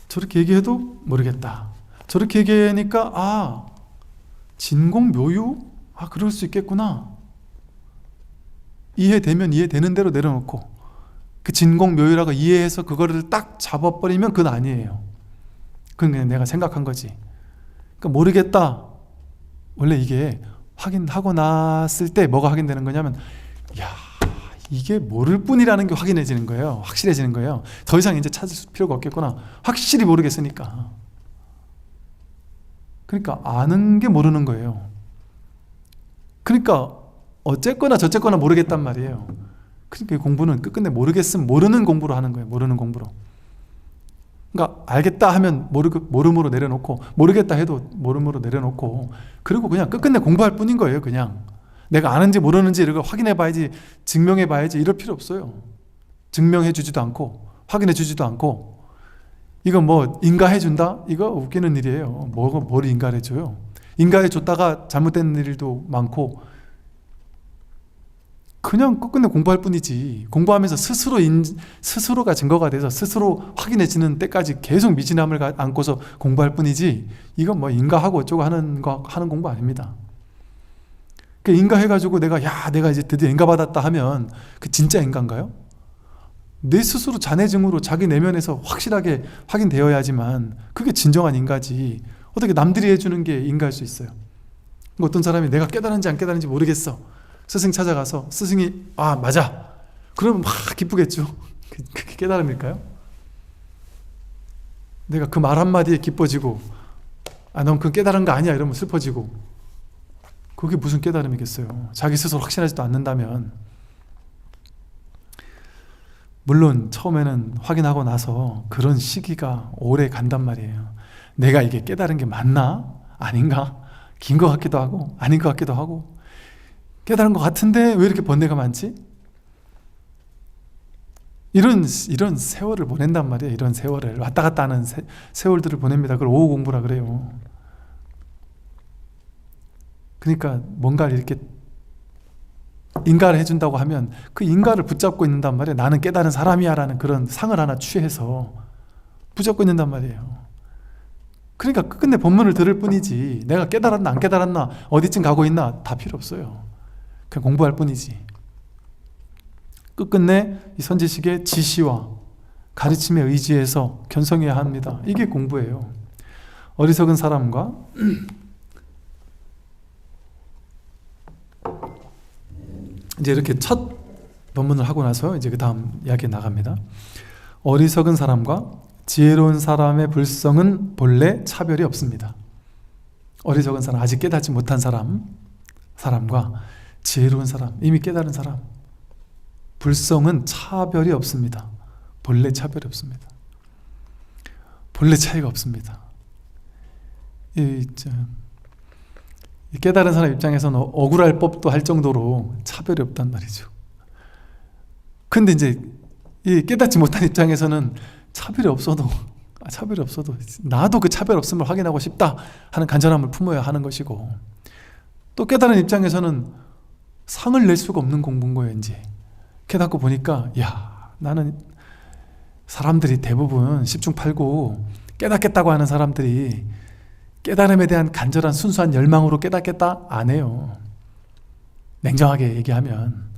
저렇게 얘기해도 모르겠다. 저렇게 얘기하니까 진공 묘유? 그럴 수 있겠구나. 이해되면 이해되는 대로 내려놓고, 그 진공묘유라고 이해해서 그거를 딱 잡아버리면 그건 아니에요. 그건 그냥 내가 생각한 거지. 그러니까 모르겠다. 원래 이게 확인하고 났을 때 뭐가 확인되는 거냐면, 야, 이게 모를 뿐이라는 게 확인해지는 거예요. 확실해지는 거예요. 더 이상 이제 찾을 필요가 없겠구나. 확실히 모르겠으니까. 그러니까 아는 게 모르는 거예요. 그러니까 어쨌거나 저쨌거나 모르겠단 말이에요. 그러니까 이 공부는 끝끝내 모르겠으면 모르는 공부로 하는 거예요. 모르는 공부로. 그러니까 알겠다 하면 모름으로 내려놓고, 모르겠다 해도 모름으로 내려놓고, 그리고 그냥 끝끝내 공부할 뿐인 거예요. 그냥 내가 아는지 모르는지 이걸 확인해 봐야지, 증명해 봐야지 이럴 필요 없어요. 증명해 주지도 않고 확인해 주지도 않고. 이거 뭐 인가해 준다? 이거 웃기는 일이에요. 뭘 인가해 줘요? 인가해 줬다가 잘못된 일도 많고, 그냥 끝끝내 공부할 뿐이지. 공부하면서 스스로가 증거가 돼서 스스로 확인해지는 때까지 계속 미진함을 안고서 공부할 뿐이지, 이건 뭐 인가하고 어쩌고 하는 공부 아닙니다. 그 인가해가지고 내가 이제 드디어 인가받았다 하면 그 진짜 인가인가요? 내 스스로 자내증으로 자기 내면에서 확실하게 확인되어야지만 그게 진정한 인가지. 어떻게 남들이 해주는 게 인가할 수 있어요? 어떤 사람이 내가 깨달은지 안 깨달은지 모르겠어. 스승 찾아가서 스승이 맞아. 그러면 막 기쁘겠죠. 그게 깨달음일까요? 내가 그 말 한마디에 기뻐지고, 넌 그건 깨달은 거 아니야 이러면 슬퍼지고, 그게 무슨 깨달음이겠어요? 자기 스스로 확신하지도 않는다면. 물론 처음에는 확인하고 나서 그런 시기가 오래 간단 말이에요. 내가 이게 깨달은 게 맞나? 아닌가? 긴 것 같기도 하고 아닌 것 같기도 하고, 깨달은 것 같은데 왜 이렇게 번뇌가 많지? 이런 세월을 보낸단 말이에요. 이런 세월을 왔다 갔다 하는 세월들을 보냅니다. 그걸 오후 공부라 그래요. 그러니까 뭔가를 이렇게 인가를 해준다고 하면 그 인가를 붙잡고 있는단 말이에요. 나는 깨달은 사람이야 라는 그런 상을 하나 취해서 붙잡고 있는단 말이에요. 그러니까 끝내 본문을 들을 뿐이지, 내가 깨달았나 안 깨달았나 어디쯤 가고 있나 다 필요 없어요. 그냥 공부할 뿐이지. 끝끝내 이 선지식의 지시와 가르침에 의지해서 견성해야 합니다. 이게 공부예요. 어리석은 사람과 이제 이렇게 첫 본문을 하고 나서 이제 그 다음 이야기에 나갑니다. 어리석은 사람과 지혜로운 사람의 불성은 본래 차별이 없습니다. 어리석은 사람, 아직 깨닫지 못한 사람과 지혜로운 사람, 이미 깨달은 사람, 불성은 차별이 없습니다. 본래 차별이 없습니다. 본래 차이가 없습니다. 이 깨달은 사람 입장에서는 억울할 법도 할 정도로 차별이 없단 말이죠. 근데 이제 이 깨닫지 못한 입장에서는 차별이 없어도 나도 그 차별 없음을 확인하고 싶다 하는 간절함을 품어야 하는 것이고, 또 깨달은 입장에서는 상을 낼 수가 없는 공부인 거예요. 이제 깨닫고 보니까 나는 사람들이 대부분 10중 8구 깨닫겠다고 하는 사람들이 깨달음에 대한 간절한 순수한 열망으로 깨닫겠다 안 해요. 냉정하게 얘기하면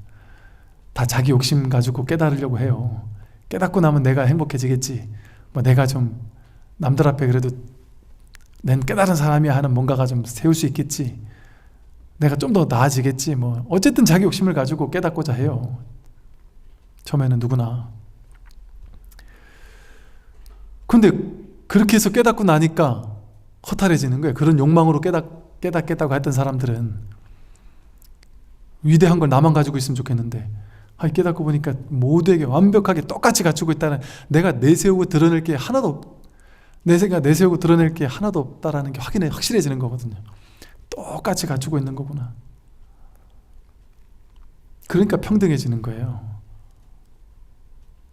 다 자기 욕심 가지고 깨달으려고 해요. 깨닫고 나면 내가 행복해지겠지, 뭐 내가 좀 남들 앞에 그래도 난 깨달은 사람이야 하는 뭔가가 좀 세울 수 있겠지, 내가 좀 더 나아지겠지, 뭐 어쨌든 자기 욕심을 가지고 깨닫고자 해요. 처음에는 누구나. 근데 그렇게 해서 깨닫고 나니까 허탈해지는 거예요. 그런 욕망으로 깨닫겠다고 했던 사람들은 위대한 걸 나만 가지고 있으면 좋겠는데, 깨닫고 보니까 모두에게 완벽하게 똑같이 갖추고 있다는, 내가 내세우고 드러낼 게 하나도 없다라는 게 확실해지는 거거든요. 똑같이 갖추고 있는 거구나. 그러니까 평등해지는 거예요.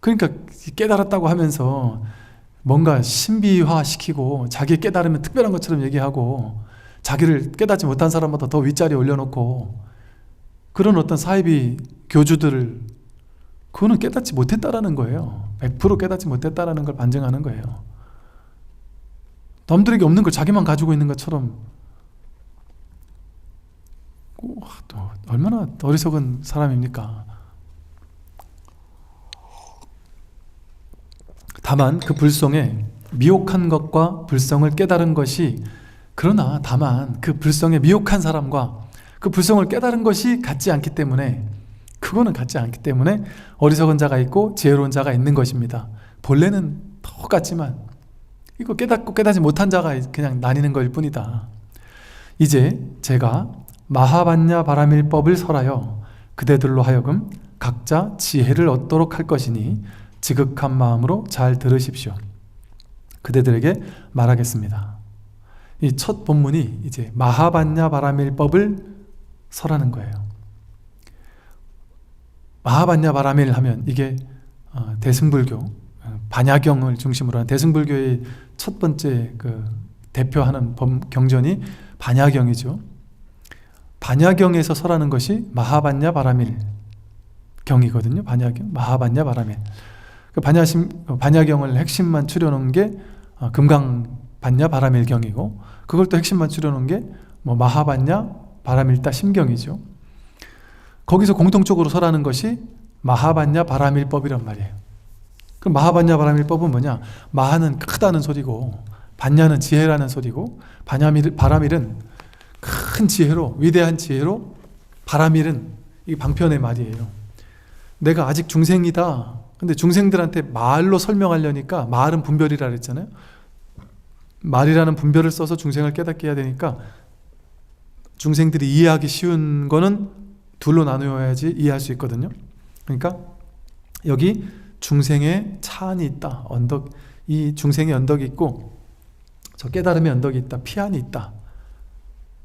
그러니까 깨달았다고 하면서 뭔가 신비화시키고 자기 깨달으면 특별한 것처럼 얘기하고, 자기를 깨닫지 못한 사람보다 더 윗자리에 올려놓고, 그런 어떤 사이비 교주들을, 그거는 깨닫지 못했다라는 거예요. 100% 깨닫지 못했다라는 걸 반증하는 거예요. 남들에게 없는 걸 자기만 가지고 있는 것처럼. 얼마나 어리석은 사람입니까? 다만 그 불성에 미혹한 것과 불성을 깨달은 것이, 그러나 다만 그 불성에 미혹한 사람과 그 불성을 깨달은 것이 같지 않기 때문에, 그거는 같지 않기 때문에 어리석은 자가 있고 지혜로운 자가 있는 것입니다. 본래는 똑같지만 이거 깨닫고 깨닫지 못한 자가 그냥 나뉘는 것일 뿐이다. 이제 제가 마하반야 바라밀법을 설하여 그대들로 하여금 각자 지혜를 얻도록 할 것이니 지극한 마음으로 잘 들으십시오. 그대들에게 말하겠습니다. 이 첫 본문이 이제 마하반야 바라밀법을 설하는 거예요. 마하반야 바라밀 하면 이게 대승불교, 반야경을 중심으로 한 대승불교의 첫 번째 그 대표하는 경전이 반야경이죠. 반야경에서 설하는 것이 마하반야 바라밀 경이거든요. 반야경, 마하반야 바라밀. 그 반야경을 핵심만 추려놓은 게 금강반야 바라밀 경이고, 그걸 또 핵심만 추려놓은 게 뭐 마하반야 바라밀다 심경이죠. 거기서 공통적으로 설하는 것이 마하반야 바라밀법이란 말이에요. 그럼 마하반야 바라밀법은 뭐냐? 마하는 크다는 소리고, 반야는 지혜라는 소리고, 바라밀은 큰 지혜로, 위대한 지혜로, 바라밀은 이 방편의 말이에요. 내가 아직 중생이다. 근데 중생들한테 말로 설명하려니까, 말은 분별이라 그랬잖아요. 말이라는 분별을 써서 중생을 깨닫게 해야 되니까 중생들이 이해하기 쉬운 거는 둘로 나누어야지 이해할 수 있거든요. 그러니까 여기 중생의 차안이 있다. 언덕, 이 중생의 언덕이 있고 저 깨달음의 언덕이 있다. 피안이 있다.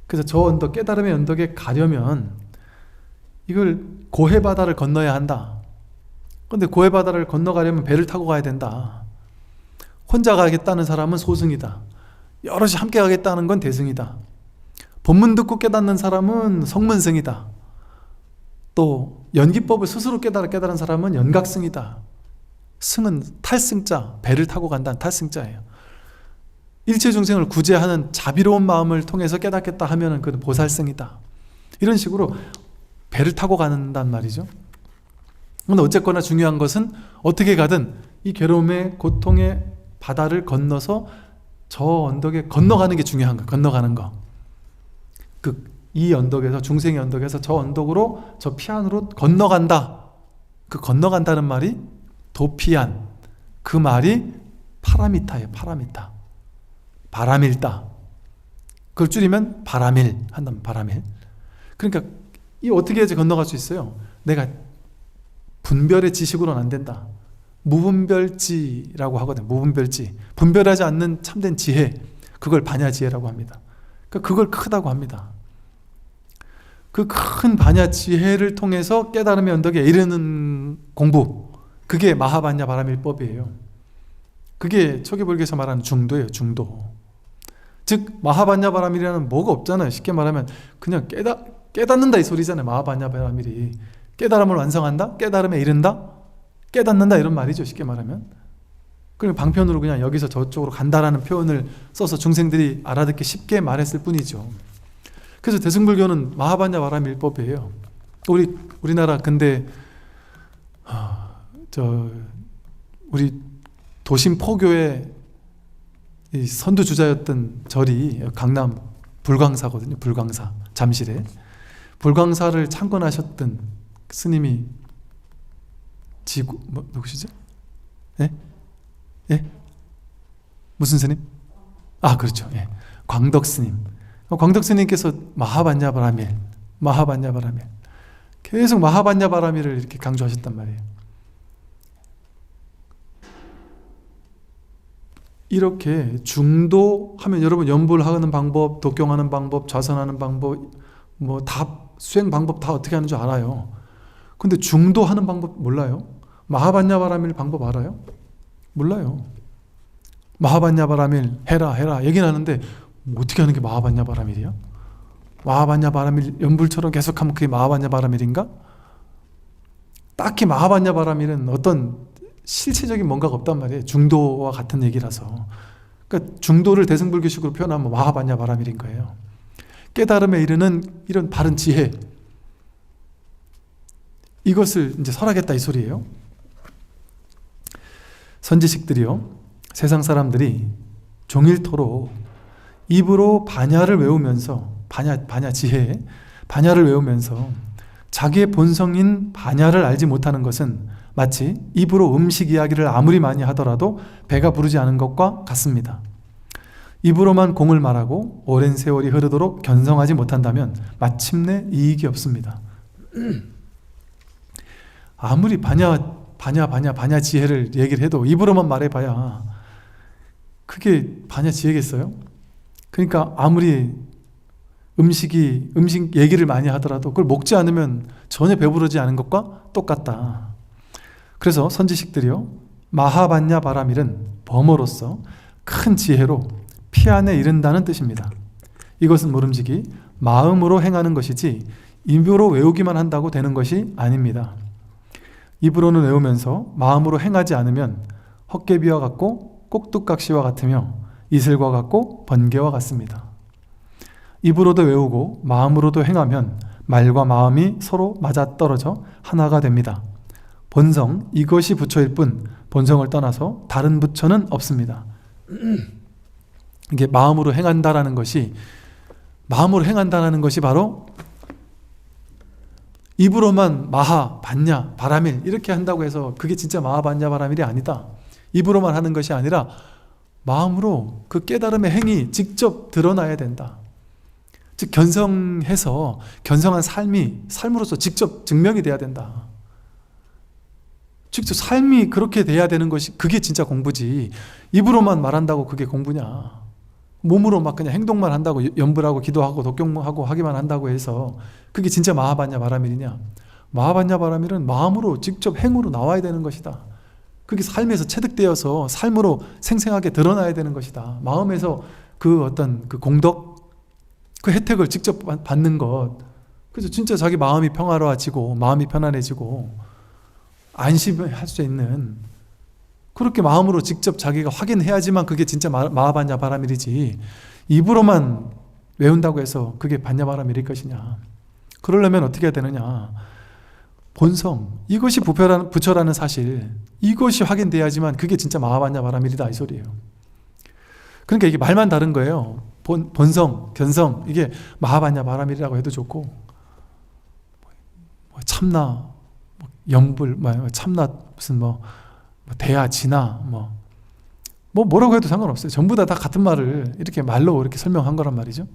그래서 저 언덕, 깨달음의 언덕에 가려면 이걸 고해바다를 건너야 한다. 근데 고해바다를 건너가려면 배를 타고 가야 된다. 혼자 가겠다는 사람은 소승이다. 여럿이 함께 가겠다는 건 대승이다. 법문 듣고 깨닫는 사람은 성문승이다. 또 연기법을 스스로 깨달은 사람은 연각승이다. 승은 탈승자, 배를 타고 간다는 탈승자예요. 일체 중생을 구제하는 자비로운 마음을 통해서 깨닫겠다 하면은 그건 보살승이다. 이런 식으로 배를 타고 간단 말이죠. 근데 어쨌거나 중요한 것은 어떻게 가든 이 괴로움의 고통의 바다를 건너서 저 언덕에 건너가는 게 중요한 거예요. 건너가는 거. 이 언덕에서, 중생의 언덕에서 저 언덕으로, 저 피안으로 건너간다. 그 건너간다는 말이 도피안. 그 말이 파라미타예요. 파라미타. 바라밀다. 그걸 줄이면 바라밀 한다면 바라밀. 그러니까 이 어떻게 해야지 건너갈 수 있어요? 내가 분별의 지식으로는 안 된다. 무분별지라고 하거든. 무분별지. 분별하지 않는 참된 지혜. 그걸 반야지혜라고 합니다. 그러니까 그걸 크다고 합니다. 그 큰 반야지혜를 통해서 깨달음의 언덕에 이르는 공부. 그게 마하반야 바라밀법이에요. 그게 초기불교에서 말하는 중도예요. 중도. 즉 마하반야 바라밀이라는 뭐가 없잖아요. 쉽게 말하면 그냥 깨닫는다 이 소리잖아요. 마하반야 바라밀이. 깨달음을 완성한다? 깨달음에 이른다? 깨닫는다 이런 말이죠. 쉽게 말하면. 그리고 방편으로 그냥 여기서 저쪽으로 간다라는 표현을 써서 중생들이 알아듣기 쉽게 말했을 뿐이죠. 그래서 대승불교는 마하반야 바라밀법이에요. 우리나라 근데 우리 도심 포교의 이 선두주자였던 절이 강남 불광사거든요. 불광사 잠실에 불광사를 창건하셨던 스님이 누구시죠? 예? 예? 무슨 스님? 아 그렇죠. 예. 광덕 스님. 광덕 스님께서 마하반야 바라밀 계속 마하반야 바라밀을 이렇게 강조하셨단 말이에요. 이렇게 중도하면 여러분 연불하는 방법, 독경하는 방법, 좌선하는 방법, 뭐 다 수행 방법 다 어떻게 하는 줄 알아요. 근데 중도하는 방법 몰라요? 마하반야 바라밀 방법 알아요? 몰라요. 마하반야 바라밀 해라 얘기는 하는데 어떻게 하는 게 마하반야 바라밀이야? 마하반야 바라밀 연불처럼 계속하면 그게 마하반야 바라밀인가? 딱히 마하반야 바라밀은 어떤 실체적인 뭔가가 없단 말이에요. 중도와 같은 얘기라서. 그러니까 중도를 대승불교식으로 표현하면 마하반야 바라밀인 거예요. 깨달음에 이르는 이런 바른 지혜, 이것을 이제 설하겠다 이 소리예요. 선지식들이요, 세상 사람들이 종일토록 입으로 반야를 외우면서 반야 지혜, 반야를 외우면서 자기의 본성인 반야를 알지 못하는 것은 마치 입으로 음식 이야기를 아무리 많이 하더라도 배가 부르지 않은 것과 같습니다. 입으로만 공을 말하고 오랜 세월이 흐르도록 견성하지 못한다면 마침내 이익이 없습니다. 아무리 반야 지혜를 얘기를 해도 입으로만 말해봐야 그게 반야 지혜겠어요? 그러니까 아무리 음식 얘기를 많이 하더라도 그걸 먹지 않으면 전혀 배부르지 않은 것과 똑같다. 그래서 선지식들이요, 마하반야 바라밀은 범어로서 큰 지혜로 피 안에 이른다는 뜻입니다. 이것은 모름지기 마음으로 행하는 것이지 입으로 외우기만 한다고 되는 것이 아닙니다. 입으로는 외우면서 마음으로 행하지 않으면 헛개비와 같고 꼭두각시와 같으며 이슬과 같고 번개와 같습니다. 입으로도 외우고 마음으로도 행하면 말과 마음이 서로 맞아떨어져 하나가 됩니다. 본성, 이것이 부처일 뿐 본성을 떠나서 다른 부처는 없습니다. 이게 마음으로 행한다라는 것이 바로 입으로만 마하, 반야, 바라밀 이렇게 한다고 해서 그게 진짜 마하, 반야, 바라밀이 아니다. 입으로만 하는 것이 아니라 마음으로 그 깨달음의 행이 직접 드러나야 된다. 즉 견성해서 견성한 삶으로서 직접 증명이 돼야 된다. 직접 삶이 그렇게 돼야 되는 것이 그게 진짜 공부지. 입으로만 말한다고 그게 공부냐. 몸으로 막 그냥 행동만 한다고 염불하고 기도하고 독경하고 하기만 한다고 해서 그게 진짜 마하반야 바라밀이냐. 마하반야 바라밀은 마음으로 직접 행으로 나와야 되는 것이다. 그게 삶에서 체득되어서 삶으로 생생하게 드러나야 되는 것이다. 마음에서 그 어떤 그 공덕, 그 혜택을 직접 받는 것. 그래서 진짜 자기 마음이 평화로워지고 마음이 편안해지고 안심할 수 있는, 그렇게 마음으로 직접 자기가 확인해야지만 그게 진짜 마하반야 바라밀이지 입으로만 외운다고 해서 그게 반야 바라밀일 것이냐. 그러려면 어떻게 해야 되느냐. 본성, 이것이 부처라는 사실, 이것이 확인돼야지만 그게 진짜 마하반야 바라밀이다 이 소리예요. 그러니까 이게 말만 다른 거예요. 본성, 견성, 이게 마하반야 바라밀이라고 해도 좋고, 참나, 염불, 참나 무슨 대야, 진화, 뭐라고 해도 상관없어요. 전부 다 같은 말을 이렇게 말로 이렇게 설명한 거란 말이죠.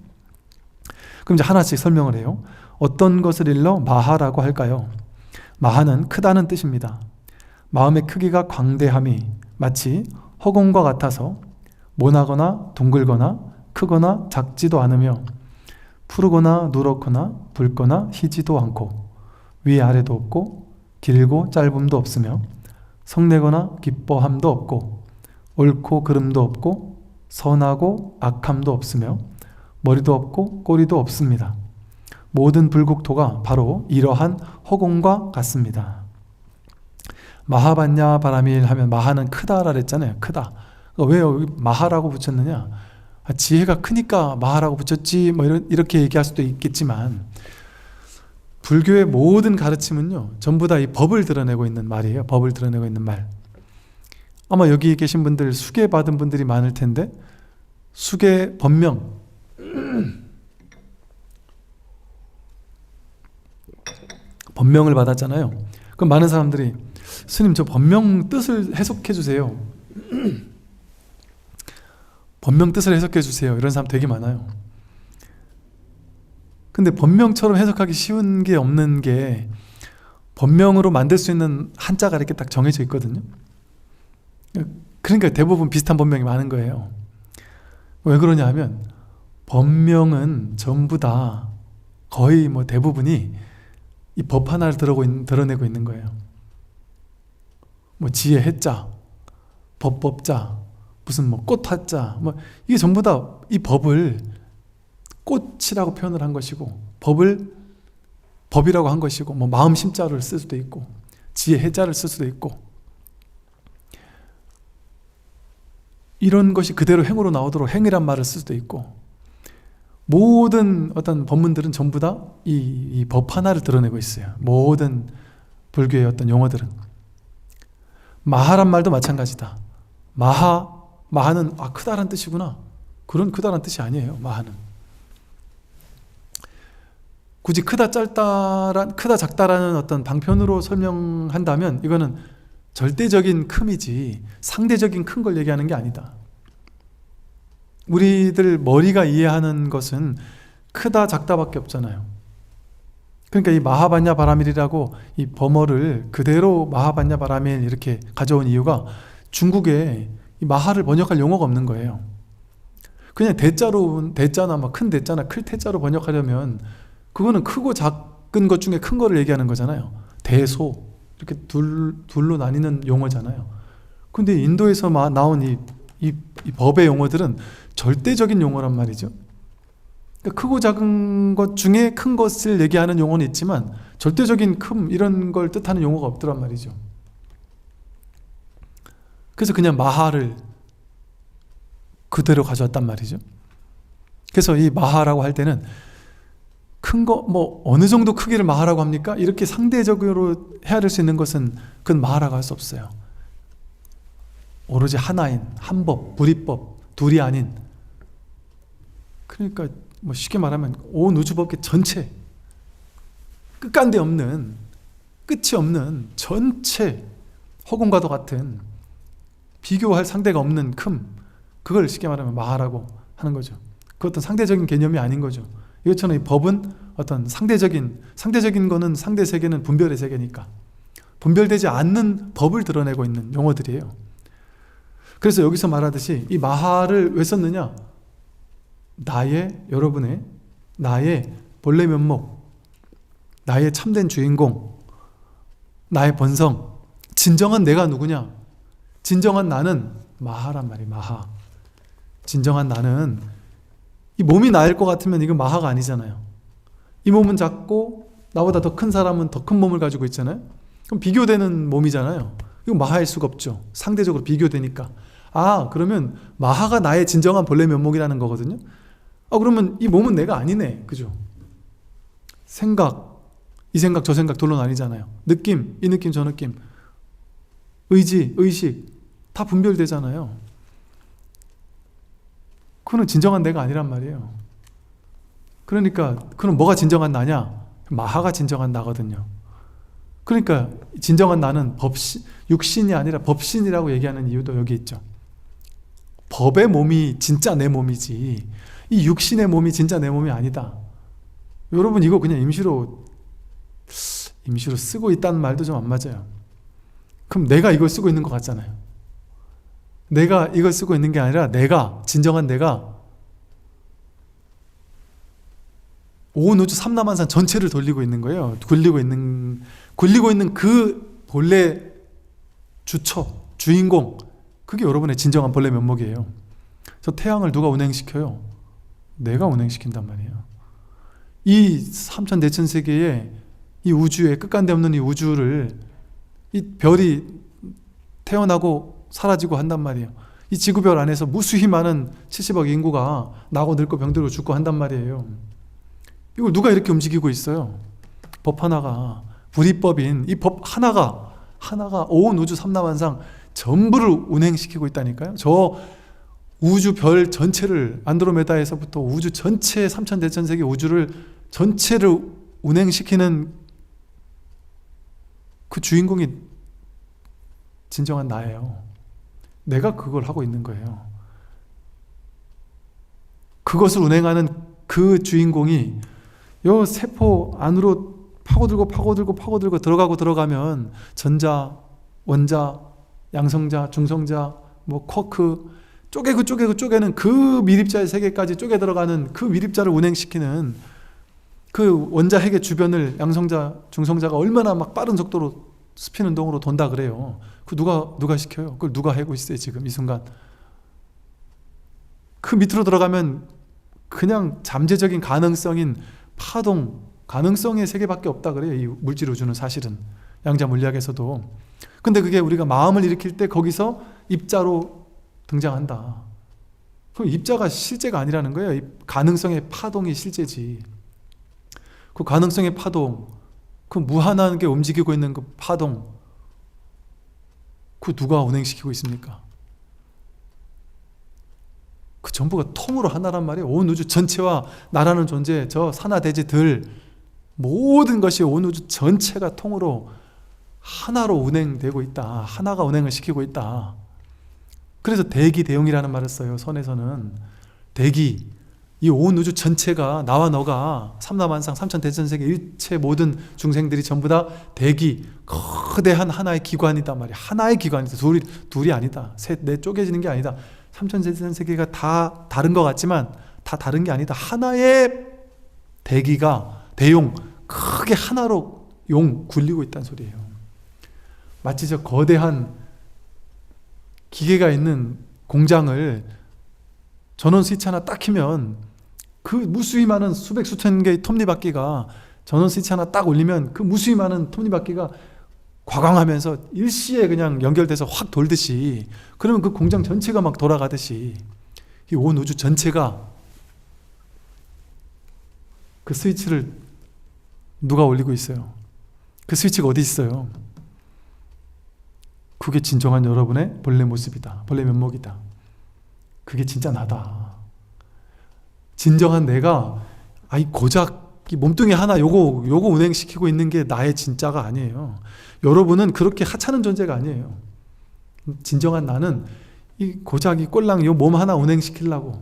그럼 이제 하나씩 설명을 해요. 어떤 것을 일러 마하라고 할까요? 마하는 크다는 뜻입니다. 마음의 크기가 광대함이 마치 허공과 같아서 모나거나 둥글거나 크거나 작지도 않으며 푸르거나 누렇거나 붉거나 희지도 않고 위아래도 없고 길고 짧음도 없으며 성내거나 기뻐함도 없고 옳고 그름도 없고 선하고 악함도 없으며 머리도 없고 꼬리도 없습니다. 모든 불국토가 바로 이러한 허공과 같습니다. 마하반야 바라밀 하면 마하는 크다라 그랬잖아요. 크다. 왜 여기 마하라고 붙였느냐? 지혜가 크니까 마하라고 붙였지 이렇게 얘기할 수도 있겠지만 불교의 모든 가르침은요 전부 다 이 법을 드러내고 있는 말이에요. 법을 드러내고 있는 말. 아마 여기 계신 분들 수계 받은 분들이 많을 텐데 수계 법명 법명을 받았잖아요. 그럼 많은 사람들이 스님 저 법명 뜻을 해석해 주세요. 법명 뜻을 해석해 주세요. 이런 사람 되게 많아요. 근데 법명처럼 해석하기 쉬운 게 없는 게 법명으로 만들 수 있는 한자가 이렇게 딱 정해져 있거든요. 그러니까 대부분 비슷한 법명이 많은 거예요. 왜 그러냐 하면 법명은 전부 다 거의 대부분이 이 법 하나를 드러내고 있는 거예요. 지혜 해자, 법자, 무슨 꽃 하자, 이게 전부 다 이 법을 꽃이라고 표현을 한 것이고 법을 법이라고 한 것이고 마음 심자를 쓸 수도 있고 지혜 해자를 쓸 수도 있고 이런 것이 그대로 행으로 나오도록 행이란 말을 쓸 수도 있고 모든 어떤 법문들은 전부 다 이 법 하나를 드러내고 있어요. 모든 불교의 어떤 용어들은 마하란 말도 마찬가지다. 마하는 크다란 뜻이구나. 그런 크다란 뜻이 아니에요. 마하는 굳이 크다 작다라는 어떤 방편으로 설명한다면 이거는 절대적인 큼이지 상대적인 큰 걸 얘기하는 게 아니다. 우리들 머리가 이해하는 것은 크다 작다밖에 없잖아요. 그러니까 이 마하반야 바라밀이라고 이 범어를 그대로 마하반야 바라밀 이렇게 가져온 이유가 중국에 이 마하를 번역할 용어가 없는 거예요. 그냥 대자나 막 큰 대자나 클 태자로 번역하려면 그거는 크고 작은 것 중에 큰 거를 얘기하는 거잖아요. 대소 이렇게 둘로 나뉘는 용어잖아요. 근데 인도에서 나온 이 법의 용어들은 절대적인 용어란 말이죠. 그러니까 크고 작은 것 중에 큰 것을 얘기하는 용어는 있지만 절대적인 큼 이런 걸 뜻하는 용어가 없더란 말이죠. 그래서 그냥 마하를 그대로 가져왔단 말이죠. 그래서 이 마하라고 할 때는 큰 거, 어느 정도 크기를 마하라고 합니까? 이렇게 상대적으로 헤아릴 수 있는 것은 그건 마하라고 할 수 없어요. 오로지 하나인, 한법, 불이법, 둘이 아닌. 그러니까 쉽게 말하면 온 우주법계 전체, 끝간데 없는, 끝이 없는 전체, 허공과도 같은 비교할 상대가 없는 큼, 그걸 쉽게 말하면 마하라고 하는 거죠. 그것도 상대적인 개념이 아닌 거죠. 이것처럼 이 법은 어떤 상대적인 거는 상대 세계는 분별의 세계니까 분별되지 않는 법을 드러내고 있는 용어들이에요. 그래서 여기서 말하듯이 이 마하를 왜 썼느냐? 여러분의 나의 본래 면목, 나의 참된 주인공, 나의 본성, 진정한 내가 누구냐? 진정한 나는 마하란 말이에요. 마하. 진정한 나는 이 몸이 나일 것 같으면 이건 마하가 아니잖아요. 이 몸은 작고 나보다 더 큰 사람은 더 큰 몸을 가지고 있잖아요. 그럼 비교되는 몸이잖아요. 이거 마하일 수가 없죠. 상대적으로 비교되니까. 그러면 마하가 나의 진정한 본래 면목이라는 거거든요. 그러면 이 몸은 내가 아니네. 그죠? 생각, 이 생각 저 생각 둘로 나뉘잖아요. 느낌, 이 느낌 저 느낌, 의지, 의식 다 분별되잖아요. 그건 진정한 내가 아니란 말이에요. 그러니까 그럼 뭐가 진정한 나냐? 마하가 진정한 나거든요. 그러니까 진정한 나는 육신이 아니라 법신이라고 얘기하는 이유도 여기 있죠. 법의 몸이 진짜 내 몸이지 이 육신의 몸이 진짜 내 몸이 아니다. 여러분 이거 그냥 임시로 쓰고 있다는 말도 좀 안 맞아요. 그럼 내가 이걸 쓰고 있는 것 같잖아요. 내가 이걸 쓰고 있는 게 아니라 진정한 내가 온 우주 삼라만상 전체를 돌리고 있는 거예요. 굴리고 있는 그 본래 주인공, 그게 여러분의 진정한 본래 면목이에요. 저 태양을 누가 운행시켜요? 내가 운행시킨단 말이에요. 이 삼천대천 세계의 이 우주에 끝간데 없는 이 우주를 이 별이 태어나고 사라지고 한단 말이에요. 이 지구별 안에서 무수히 많은 70억 인구가 나고 늙고 병들고 죽고 한단 말이에요. 이걸 누가 이렇게 움직이고 있어요? 법 하나가, 불이법인 이 법 하나가 온 우주 삼라만상 전부를 운행시키고 있다니까요. 저 우주 별 전체를, 안드로메다에서부터 우주 전체 3천대천세계 우주를 전체를 운행시키는 그 주인공이 진정한 나예요. 내가 그걸 하고 있는 거예요. 그것을 운행하는 그 주인공이 요 세포 안으로 파고들고 들어가면 전자, 원자, 양성자, 중성자, 쿼크 쪼개는 그 미립자의 세계까지 쪼개 들어가는 그 미립자를 운행시키는 그 원자 핵의 주변을 양성자, 중성자가 얼마나 막 빠른 속도로 스핀 운동으로 돈다 그래요. 그 누가 시켜요? 그걸 누가 하고 있어요 지금 이 순간? 그 밑으로 들어가면 그냥 잠재적인 가능성인 파동, 가능성의 세계밖에 없다 그래요. 이 물질 우주는 사실은 양자 물리학에서도. 근데 그게 우리가 마음을 일으킬 때 거기서 입자로 등장한다. 그 입자가 실제가 아니라는 거예요. 이 가능성의 파동이 실제지. 그 가능성의 파동, 그 무한한 게 움직이고 있는 그 파동, 그 누가 운행시키고 있습니까? 그 전부가 통으로 하나란 말이에요. 온 우주 전체와 나라는 존재, 저 산하대지들 모든 것이 온 우주 전체가 통으로 하나로 운행되고 있다. 하나가 운행을 시키고 있다. 그래서 대기대용이라는 말을 써요. 선에서는 대기, 이 온 우주 전체가 나와 너가 삼라만상 삼천대천세계 일체 모든 중생들이 전부 다 대기, 거대한 하나의 기관이단 말이야. 하나의 기관이다. 둘이 아니다. 셋, 넷 쪼개지는 게 아니다. 삼천대천세계가 다 다른 것 같지만 다 다른 게 아니다. 하나의 대기가 대용, 크게 하나로 용 굴리고 있다는 소리예요. 마치 저 거대한 기계가 있는 공장을 전원 스위치 하나 딱 키면 그 무수히 많은 수백 수천 개의 톱니바퀴가 전원 스위치 하나 딱 올리면 그 무수히 많은 톱니바퀴가 과광하면서 일시에 그냥 연결돼서 확 돌듯이, 그러면 그 공장 전체가 막 돌아가듯이 이 온 우주 전체가 그 스위치를 누가 올리고 있어요? 그 스위치가 어디 있어요? 그게 진정한 여러분의 본래 모습이다. 본래 면목이다. 그게 진짜 나다. 진정한 내가 아이 고작 이 몸뚱이 하나 요거 운행시키고 있는 게 나의 진짜가 아니에요. 여러분은 그렇게 하찮은 존재가 아니에요. 진정한 나는 이 고작 이 꼴랑 요 몸 하나 운행시키려고,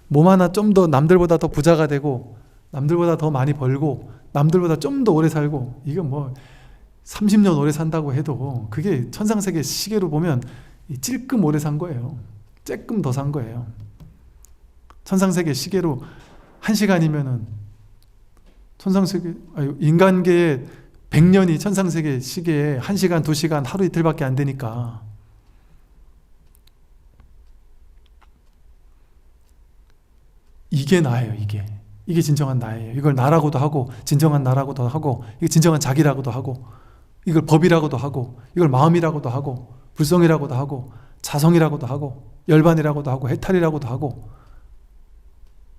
몸 하나 좀 더 남들보다 더 부자가 되고, 남들보다 더 많이 벌고, 남들보다 좀 더 오래 살고, 이거 뭐 30년 오래 산다고 해도 그게 천상세계 시계로 보면 찔끔 오래 산 거예요. 쬐끔 더 산 거예요. 천상세계 시계로 1시간이면은 천상세계, 인간계의 100년이 천상세계 시계에 1시간, 2시간, 하루 이틀밖에 안 되니까. 이게 나예요. 이게 진정한 나예요. 이걸 나라고도 하고, 진정한 나라고도 하고, 이게 진정한 자기라고도 하고, 이걸 법이라고도 하고, 이걸 마음이라고도 하고, 불성이라고도 하고, 자성이라고도 하고, 열반이라고도 하고, 해탈이라고도 하고,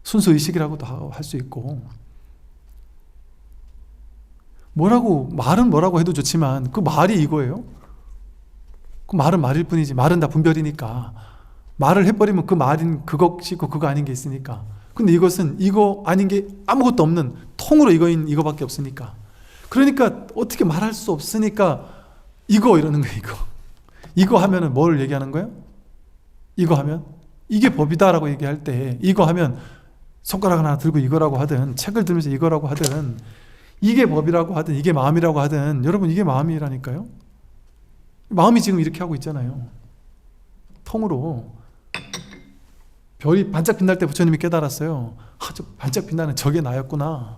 순수의식이라고도 할 수 있고, 말은 뭐라고 해도 좋지만 그 말이 이거예요. 그 말은 말일 뿐이지. 말은 다 분별이니까. 말을 해버리면 그 말인 그것이 있고 그거 아닌 게 있으니까. 근데 이것은 이거 아닌 게 아무것도 없는 통으로 이거인 이거밖에 없으니까. 그러니까 어떻게 말할 수 없으니까 이거 이러는 거예요. 이거 하면은 뭘 얘기하는 거예요? 이거 하면 이게 법이다라고 얘기할 때, 이거 하면 손가락 하나 들고 이거라고 하든, 책을 들면서 이거라고 하든, 이게 법이라고 하든, 이게 마음이라고 하든, 여러분 이게 마음이라니까요. 마음이 지금 이렇게 하고 있잖아요. 통으로. 별이 반짝 빛날 때 부처님이 깨달았어요. 저 반짝 빛나는 저게 나였구나.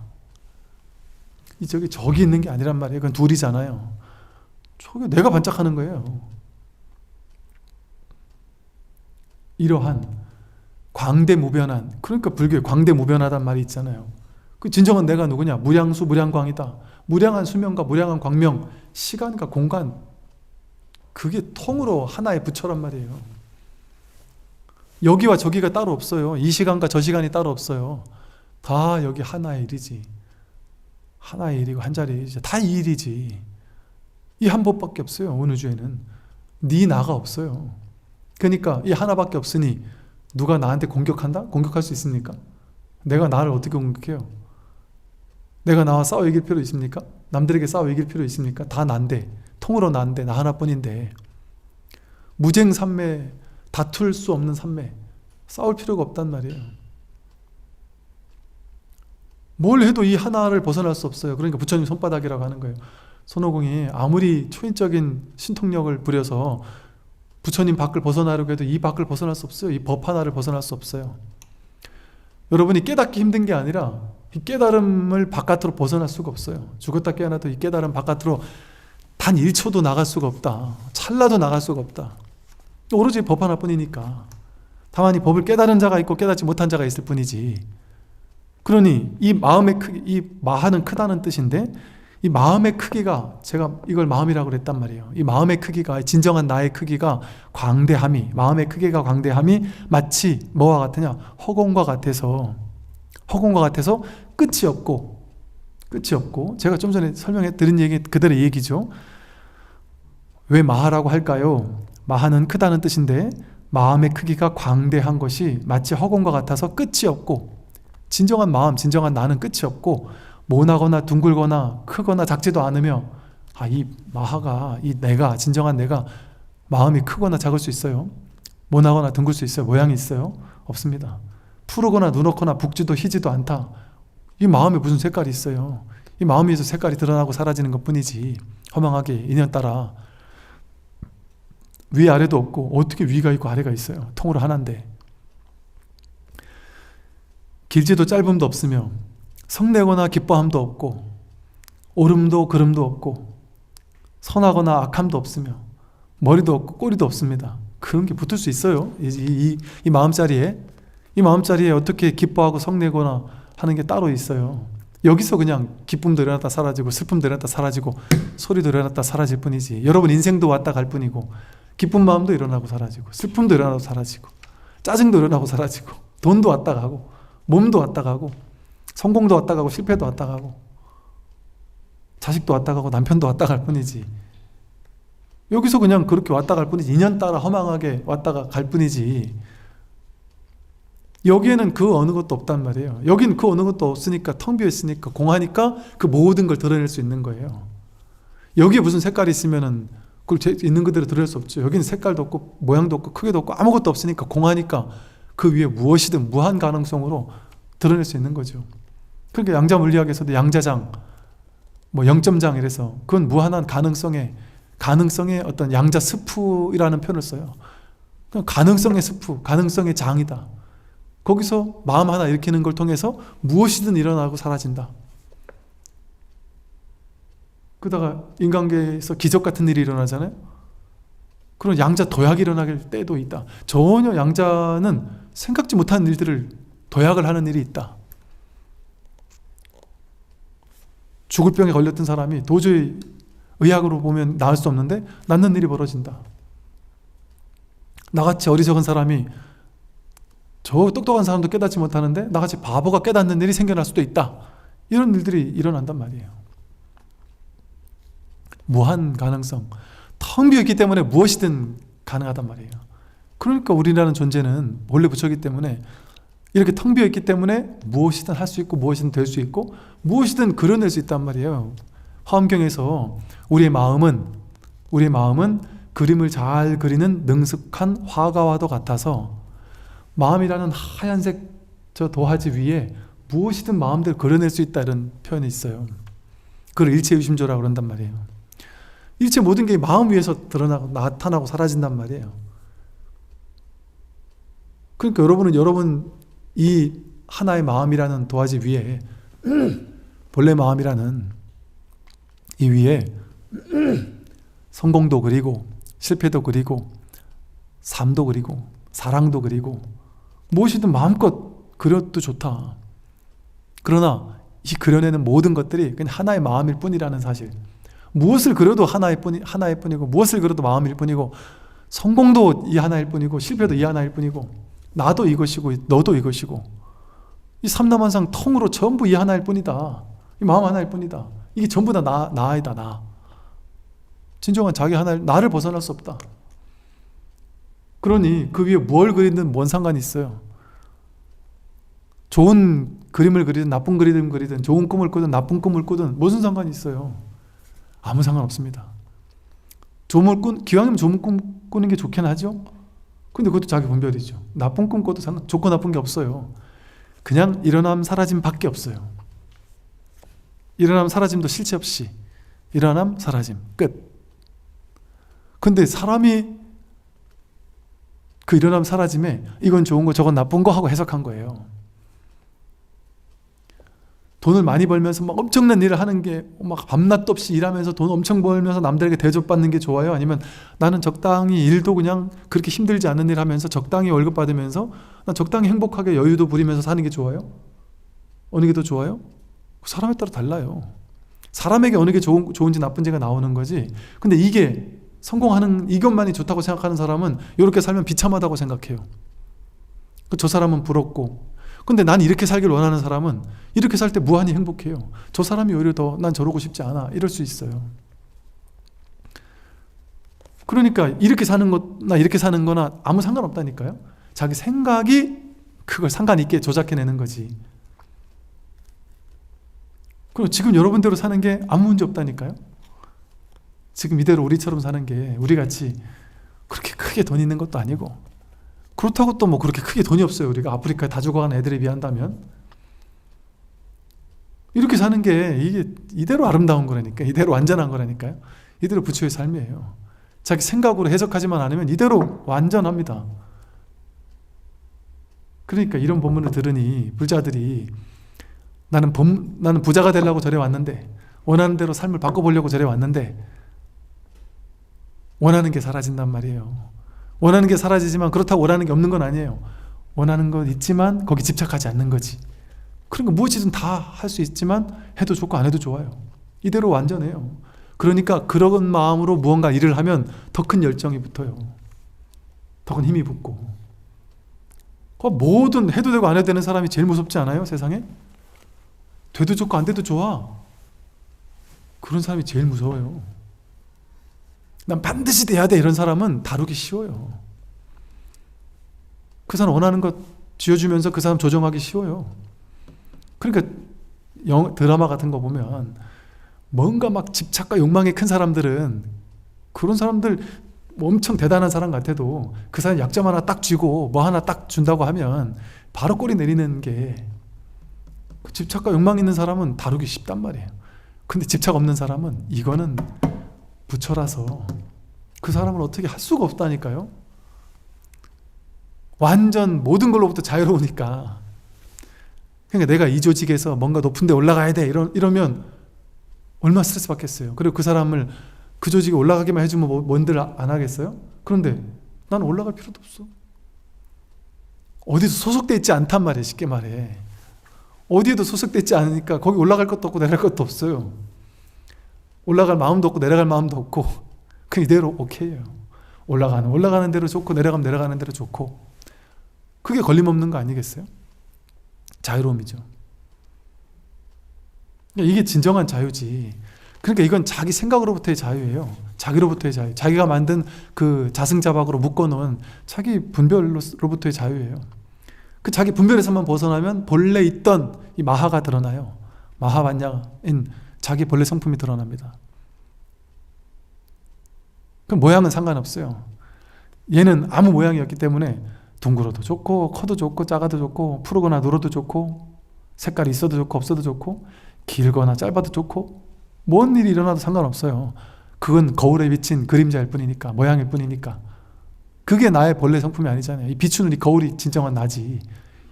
저기 있는 게 아니란 말이에요. 그건 둘이잖아요. 저게 내가 반짝하는 거예요. 이러한 광대무변한, 그러니까 불교에 광대무변하단 말이 있잖아요. 그 진정한 내가 누구냐? 무량수 무량광이다. 무량한 수명과 무량한 광명, 시간과 공간, 그게 통으로 하나의 부처란 말이에요. 여기와 저기가 따로 없어요. 이 시간과 저 시간이 따로 없어요. 다 여기 하나의 일이지. 하나의 일이고 한 자리의 일이지. 다 이 일이지. 이 한 법밖에 없어요. 어느 주에는 네 나가 없어요. 그러니까 이 하나밖에 없으니 누가 나한테 공격한다? 공격할 수 있습니까? 내가 나를 어떻게 공격해요? 내가 나와 싸워 이길 필요 있습니까? 남들에게 싸워 이길 필요 있습니까? 다 난데, 통으로 난데, 나 하나뿐인데. 무쟁삼매, 다툴 수 없는 삼매, 싸울 필요가 없단 말이에요. 뭘 해도 이 하나를 벗어날 수 없어요. 그러니까 부처님 손바닥이라고 하는 거예요. 손오공이 아무리 초인적인 신통력을 부려서 부처님 밖을 벗어나려고 해도 이 밖을 벗어날 수 없어요. 이 법 하나를 벗어날 수 없어요. 여러분이 깨닫기 힘든 게 아니라 이 깨달음을 바깥으로 벗어날 수가 없어요. 죽었다 깨어나도 이 깨달음 바깥으로 단 1초도 나갈 수가 없다. 찰나도 나갈 수가 없다. 오로지 법 하나뿐이니까. 다만 이 법을 깨달은 자가 있고 깨닫지 못한 자가 있을 뿐이지. 그러니 이 마음의 크기, 이 마하는 크다는 뜻인데, 이 마음의 크기가, 제가 이걸 마음이라고 그랬단 말이에요. 이 마음의 크기가, 진정한 나의 크기가 광대함이, 마음의 크기가 광대함이 마치 뭐와 같으냐? 허공과 같아서 끝이 없고, 제가 좀 전에 설명해 드린 얘기 그대로 얘기죠. 왜 마하라고 할까요? 마하는 크다는 뜻인데 마음의 크기가 광대한 것이 마치 허공과 같아서 끝이 없고, 진정한 마음, 진정한 나는 끝이 없고 모나거나 둥글거나 크거나 작지도 않으며, 이 마하가, 이 내가, 진정한 내가 마음이 크거나 작을 수 있어요? 모나거나 둥글 수 있어요? 모양이 있어요? 없습니다. 푸르거나 누렇거나 붉지도 희지도 않다. 이 마음에 무슨 색깔이 있어요? 이 마음에서 색깔이 드러나고 사라지는 것 뿐이지, 허망하게 인연 따라 위아래도 없고, 어떻게 위가 있고 아래가 있어요? 통으로 하나인데. 길지도 짧음도 없으며 성내거나 기뻐함도 없고 오름도 그름도 없고 선하거나 악함도 없으며 머리도 없고 꼬리도 없습니다. 그런 게 붙을 수 있어요? 이 마음자리에? 이 마음자리에 어떻게 기뻐하고 성내거나 하는 게 따로 있어요? 여기서 그냥 기쁨도 일어났다 사라지고 슬픔도 일어났다 사라지고 소리도 일어났다 사라질 뿐이지, 여러분 인생도 왔다 갈 뿐이고, 기쁜 마음도 일어나고 사라지고 슬픔도 일어나고 사라지고 짜증도 일어나고 사라지고 돈도 왔다 가고 몸도 왔다 가고 성공도 왔다 가고 실패도 왔다 가고 자식도 왔다 가고 남편도 왔다 갈 뿐이지, 여기서 그냥 그렇게 왔다 갈 뿐이지, 인연 따라 허망하게 왔다가 갈 뿐이지, 여기에는 그 어느 것도 없단 말이에요. 여기는 그 어느 것도 없으니까, 텅 비어 있으니까, 공하니까 그 모든 걸 드러낼 수 있는 거예요. 여기에 무슨 색깔이 있으면은 그걸 있는 그대로 드러낼 수 없죠. 여기는 색깔도 없고 모양도 없고 크기도 없고 아무것도 없으니까, 공하니까 그 위에 무엇이든 무한 가능성으로 드러낼 수 있는 거죠. 그러니까 양자 물리학에서도 양자장, 뭐 0점장 이래서 그건 무한한 가능성의 어떤 양자 스프이라는 표현을 써요. 그냥 가능성의 스프, 가능성의 장이다. 거기서 마음 하나 일으키는 걸 통해서 무엇이든 일어나고 사라진다. 그러다가 인간계에서 기적 같은 일이 일어나잖아요. 그런 양자 도약이 일어나길 때도 있다. 전혀 양자는 생각지 못한 일들을 도약을 하는 일이 있다. 죽을 병에 걸렸던 사람이 도저히 의학으로 보면 나을 수 없는데 낫는 일이 벌어진다. 나같이 어리석은 사람이, 저 똑똑한 사람도 깨닫지 못하는데 나같이 바보가 깨닫는 일이 생겨날 수도 있다. 이런 일들이 일어난단 말이에요. 무한 가능성, 텅 비어있기 때문에 무엇이든 가능하단 말이에요. 그러니까 우리라는 존재는 본래 부처이기 때문에, 이렇게 텅 비어있기 때문에 무엇이든 할 수 있고 무엇이든 될 수 있고 무엇이든 그려낼 수 있단 말이에요. 화엄경에서 우리의 마음은 그림을 잘 그리는 능숙한 화가와도 같아서, 마음이라는 하얀색 저 도화지 위에 무엇이든 마음대로 그려낼 수 있다, 이런 표현이 있어요. 그걸 일체유심조라고 그런단 말이에요. 일체 모든 게 마음 위에서 드러나고 나타나고 사라진단 말이에요. 그러니까 여러분 이 하나의 마음이라는 도화지 위에, 본래 마음이라는 이 위에 성공도 그리고 실패도 그리고 삶도 그리고 사랑도 그리고 무엇이든 마음껏 그려도 좋다. 그러나 이 그려내는 모든 것들이 그냥 하나의 마음일 뿐이라는 사실, 무엇을 그려도 하나일 뿐이고 무엇을 그려도 마음일 뿐이고, 성공도 이 하나일 뿐이고 실패도 이 하나일 뿐이고, 나도 이것이고 너도 이것이고, 이 삼라만상 통으로 전부 이 하나일 뿐이다. 이 마음 하나일 뿐이다. 이게 전부 다 나이다. 나 진정한 자기 하나를, 나를 벗어날 수 없다. 그러니 그 위에 뭘 그리든 뭔 상관이 있어요? 좋은 그림을 그리든 나쁜 그림을 그리든, 좋은 꿈을 꾸든 나쁜 꿈을 꾸든 무슨 상관이 있어요? 아무 상관없습니다. 기왕이면 좋은 꿈 꾸는 게 좋긴 하죠. 근데 그것도 자기 분별이죠. 나쁜 꿈 꿔도 좋고 나쁜 게 없어요. 그냥 일어남 사라짐 밖에 없어요. 일어남 사라짐도 실체 없이 일어남 사라짐 끝. 근데 사람이 그 일어남 사라짐에 이건 좋은 거 저건 나쁜 거 하고 해석한 거예요. 돈을 많이 벌면서 막 엄청난 일을 하는 게, 막 밤낮도 없이 일하면서 돈 엄청 벌면서 남들에게 대접받는 게 좋아요? 아니면 나는 적당히 일도 그냥 그렇게 힘들지 않은 일 하면서 적당히 월급 받으면서 난 적당히 행복하게 여유도 부리면서 사는 게 좋아요? 어느 게 더 좋아요? 사람에 따라 달라요. 사람에게 어느 게 좋은지 나쁜지가 나오는 거지. 근데 이게 성공하는 이것만이 좋다고 생각하는 사람은 이렇게 살면 비참하다고 생각해요. 저 사람은 부럽고, 근데 난 이렇게 살길 원하는 사람은 이렇게 살 때 무한히 행복해요. 저 사람이 오히려 더 난 저러고 싶지 않아, 이럴 수 있어요. 그러니까 이렇게 사는 거나 이렇게 사는 거나 아무 상관없다니까요. 자기 생각이 그걸 상관 있게 조작해내는 거지. 그리고 지금 여러분대로 사는 게 아무 문제 없다니까요. 지금 이대로 우리처럼 사는 게 우리같이 그렇게 크게 돈 있는 것도 아니고, 그렇다고 또 뭐 그렇게 크게 돈이 없어요. 우리가 아프리카에 다 죽어가는 애들에 비한다면. 이렇게 사는 게 이게 이대로 아름다운 거라니까, 이대로 완전한 거라니까요. 이대로 부처의 삶이에요. 자기 생각으로 해석하지만 않으면 이대로 완전합니다. 그러니까 이런 본문을 들으니 불자들이 나는 부자가 되려고 절에 왔는데, 원하는 대로 삶을 바꿔보려고 절에 왔는데 원하는 게 사라진단 말이에요. 원하는 게 사라지지만 그렇다고 원하는 게 없는 건 아니에요. 원하는 건 있지만 거기 집착하지 않는 거지. 그러니까 무엇이든 다 할 수 있지만 해도 좋고 안 해도 좋아요. 이대로 완전해요. 그러니까 그런 마음으로 무언가 일을 하면 더 큰 열정이 붙어요. 더 큰 힘이 붙고. 뭐든 해도 되고 안 해도 되는 사람이 제일 무섭지 않아요? 세상에? 돼도 좋고 안 돼도 좋아. 그런 사람이 제일 무서워요. 난 반드시 돼야 돼, 이런 사람은 다루기 쉬워요. 그 사람 원하는 것 쥐어주면서 그 사람 조정하기 쉬워요. 그러니까 드라마 같은 거 보면 뭔가 막 집착과 욕망이 큰 사람들은, 그런 사람들 엄청 대단한 사람 같아도 그 사람 약점 하나 딱 쥐고 뭐 하나 딱 준다고 하면 바로 꼬리 내리는 게, 그 집착과 욕망 있는 사람은 다루기 쉽단 말이에요. 근데 집착 없는 사람은 이거는 부처라서 그 사람을 어떻게 할 수가 없다니까요. 완전 모든 걸로부터 자유로우니까. 그러니까 내가 이 조직에서 뭔가 높은 데 올라가야 돼 이러면 얼마나 스트레스 받겠어요. 그리고 그 사람을 그 조직에 올라가기만 해주면 뭔들 안 하겠어요? 그런데 나는 올라갈 필요도 없어. 어디서 소속돼 있지 않단 말이에요. 쉽게 말해. 어디에도 소속돼 있지 않으니까 거기 올라갈 것도 없고 내려갈 것도 없어요. 올라갈 마음도 없고 내려갈 마음도 없고 그 이대로 오케이예요. 올라가는 대로 좋고 내려가면 내려가는 대로 좋고, 그게 걸림없는 거 아니겠어요? 자유로움이죠. 이게 진정한 자유지. 그러니까 이건 자기 생각으로부터의 자유예요. 자기로부터의 자유. 자기가 만든 그 자승자박으로 묶어놓은 자기 분별로부터의 자유예요. 그 자기 분별에서만 벗어나면 본래 있던 이 마하가 드러나요. 마하반야인 자기 본래 성품이 드러납니다. 그 모양은 상관없어요. 얘는 아무 모양이었기 때문에 둥글어도 좋고 커도 좋고 작아도 좋고 푸르거나 누러도 좋고 색깔이 있어도 좋고 없어도 좋고 길거나 짧아도 좋고 뭔 일이 일어나도 상관없어요. 그건 거울에 비친 그림자일 뿐이니까, 모양일 뿐이니까. 그게 나의 본래 성품이 아니잖아요. 이 비추는 이 거울이 진정한 나지.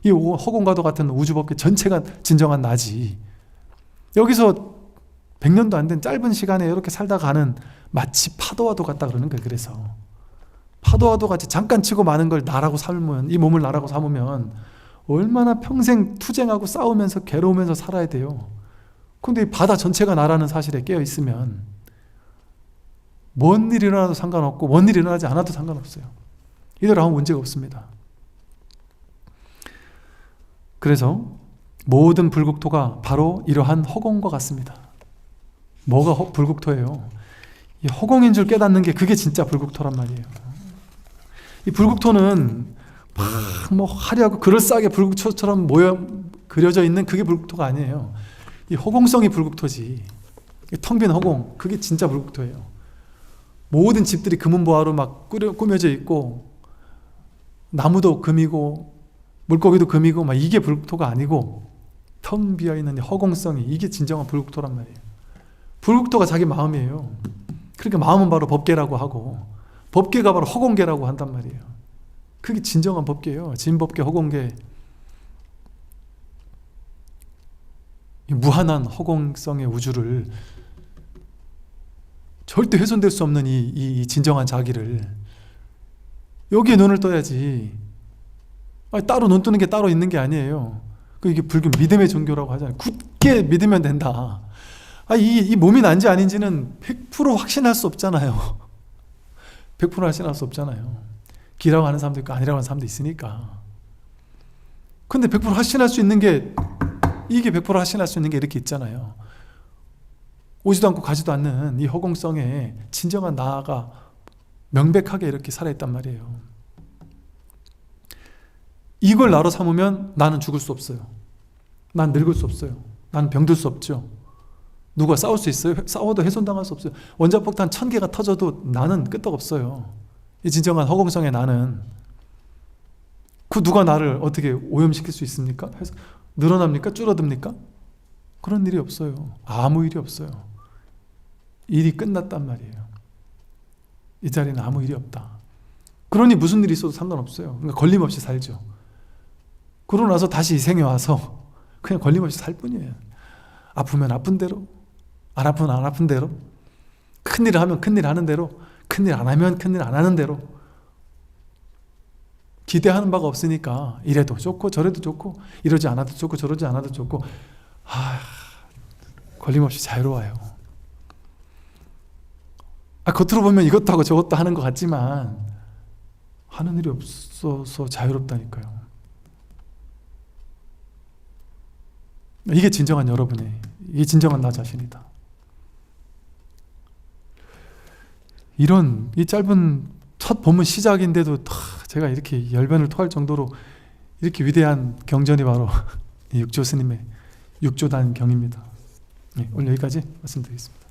이 허공과도 같은 우주법계 전체가 진정한 나지. 여기서 100년도 안 된 짧은 시간에 이렇게 살다 가는, 마치 파도와도 같다 그러는 거예요. 그래서 파도와도 같이 잠깐 치고 마는 걸 나라고 삼으면, 이 몸을 나라고 삼으면 얼마나 평생 투쟁하고 싸우면서 괴로우면서 살아야 돼요. 근데 이 바다 전체가 나라는 사실에 깨어 있으면 뭔 일이 일어나도 상관없고 뭔 일이 일어나지 않아도 상관없어요. 이대로 아무 문제가 없습니다. 그래서 모든 불국토가 바로 이러한 허공과 같습니다. 뭐가 불국토예요? 이 허공인 줄 깨닫는 게 그게 진짜 불국토란 말이에요. 이 불국토는 막 화려하고 그럴싸하게 불국토처럼 그려져 있는 그게 불국토가 아니에요. 이 허공성이 불국토지. 텅 빈 허공, 그게 진짜 불국토예요. 모든 집들이 금은보화로 막 꾸며져 있고 나무도 금이고 물고기도 금이고 막 이게 불국토가 아니고 텅 비어있는 허공성이, 이게 진정한 불국토란 말이에요. 불국토가 자기 마음이에요. 그러니까 마음은 바로 법계라고 하고 법계가 바로 허공계라고 한단 말이에요. 그게 진정한 법계예요. 진법계, 허공계. 이 무한한 허공성의 우주를, 절대 훼손될 수 없는 이 진정한 자기를 여기에 눈을 떠야지. 따로 눈 뜨는 게 따로 있는 게 아니에요. 이게 불교 믿음의 종교라고 하잖아요. 굳게 믿으면 된다. 이 몸이 난지 아닌지는 100% 확신할 수 없잖아요. 100% 확신할 수 없잖아요. 기라고 하는 사람도 있고 아니라고 하는 사람도 있으니까. 근데 100% 확신할 수 있는 게, 이게 100% 확신할 수 있는 게 이렇게 있잖아요. 오지도 않고 가지도 않는 이 허공성에 진정한 나가 명백하게 이렇게 살아있단 말이에요. 이걸 나로 삼으면 나는 죽을 수 없어요. 난 늙을 수 없어요. 난 병들 수 없죠. 누가 싸울 수 있어요? 싸워도 훼손당할 수 없어요. 원자폭탄 1000개가 터져도 나는 끄떡없어요. 이 진정한 허공성의 나는. 그 누가 나를 어떻게 오염시킬 수 있습니까? 늘어납니까? 줄어듭니까? 그런 일이 없어요. 아무 일이 없어요. 일이 끝났단 말이에요. 이 자리는 아무 일이 없다. 그러니 무슨 일이 있어도 상관없어요. 그러니까 걸림없이 살죠. 그러고 나서 다시 이 생에 와서 그냥 걸림없이 살 뿐이에요. 아프면 아픈 대로, 안 아프면 안 아픈 대로, 큰일을 하면 큰일 하는 대로, 큰일 안 하면 큰일 안 하는 대로. 기대하는 바가 없으니까 이래도 좋고 저래도 좋고 이러지 않아도 좋고 저러지 않아도 좋고 걸림없이 자유로워요. 겉으로 보면 이것도 하고 저것도 하는 것 같지만 하는 일이 없어서 자유롭다니까요. 이게 진정한 여러분이, 이게 진정한 나 자신이다. 이런 이 짧은 첫 본문 시작인데도 제가 이렇게 열변을 토할 정도로 이렇게 위대한 경전이 바로 육조 스님의 육조단 경입니다. 오늘 여기까지 말씀드리겠습니다.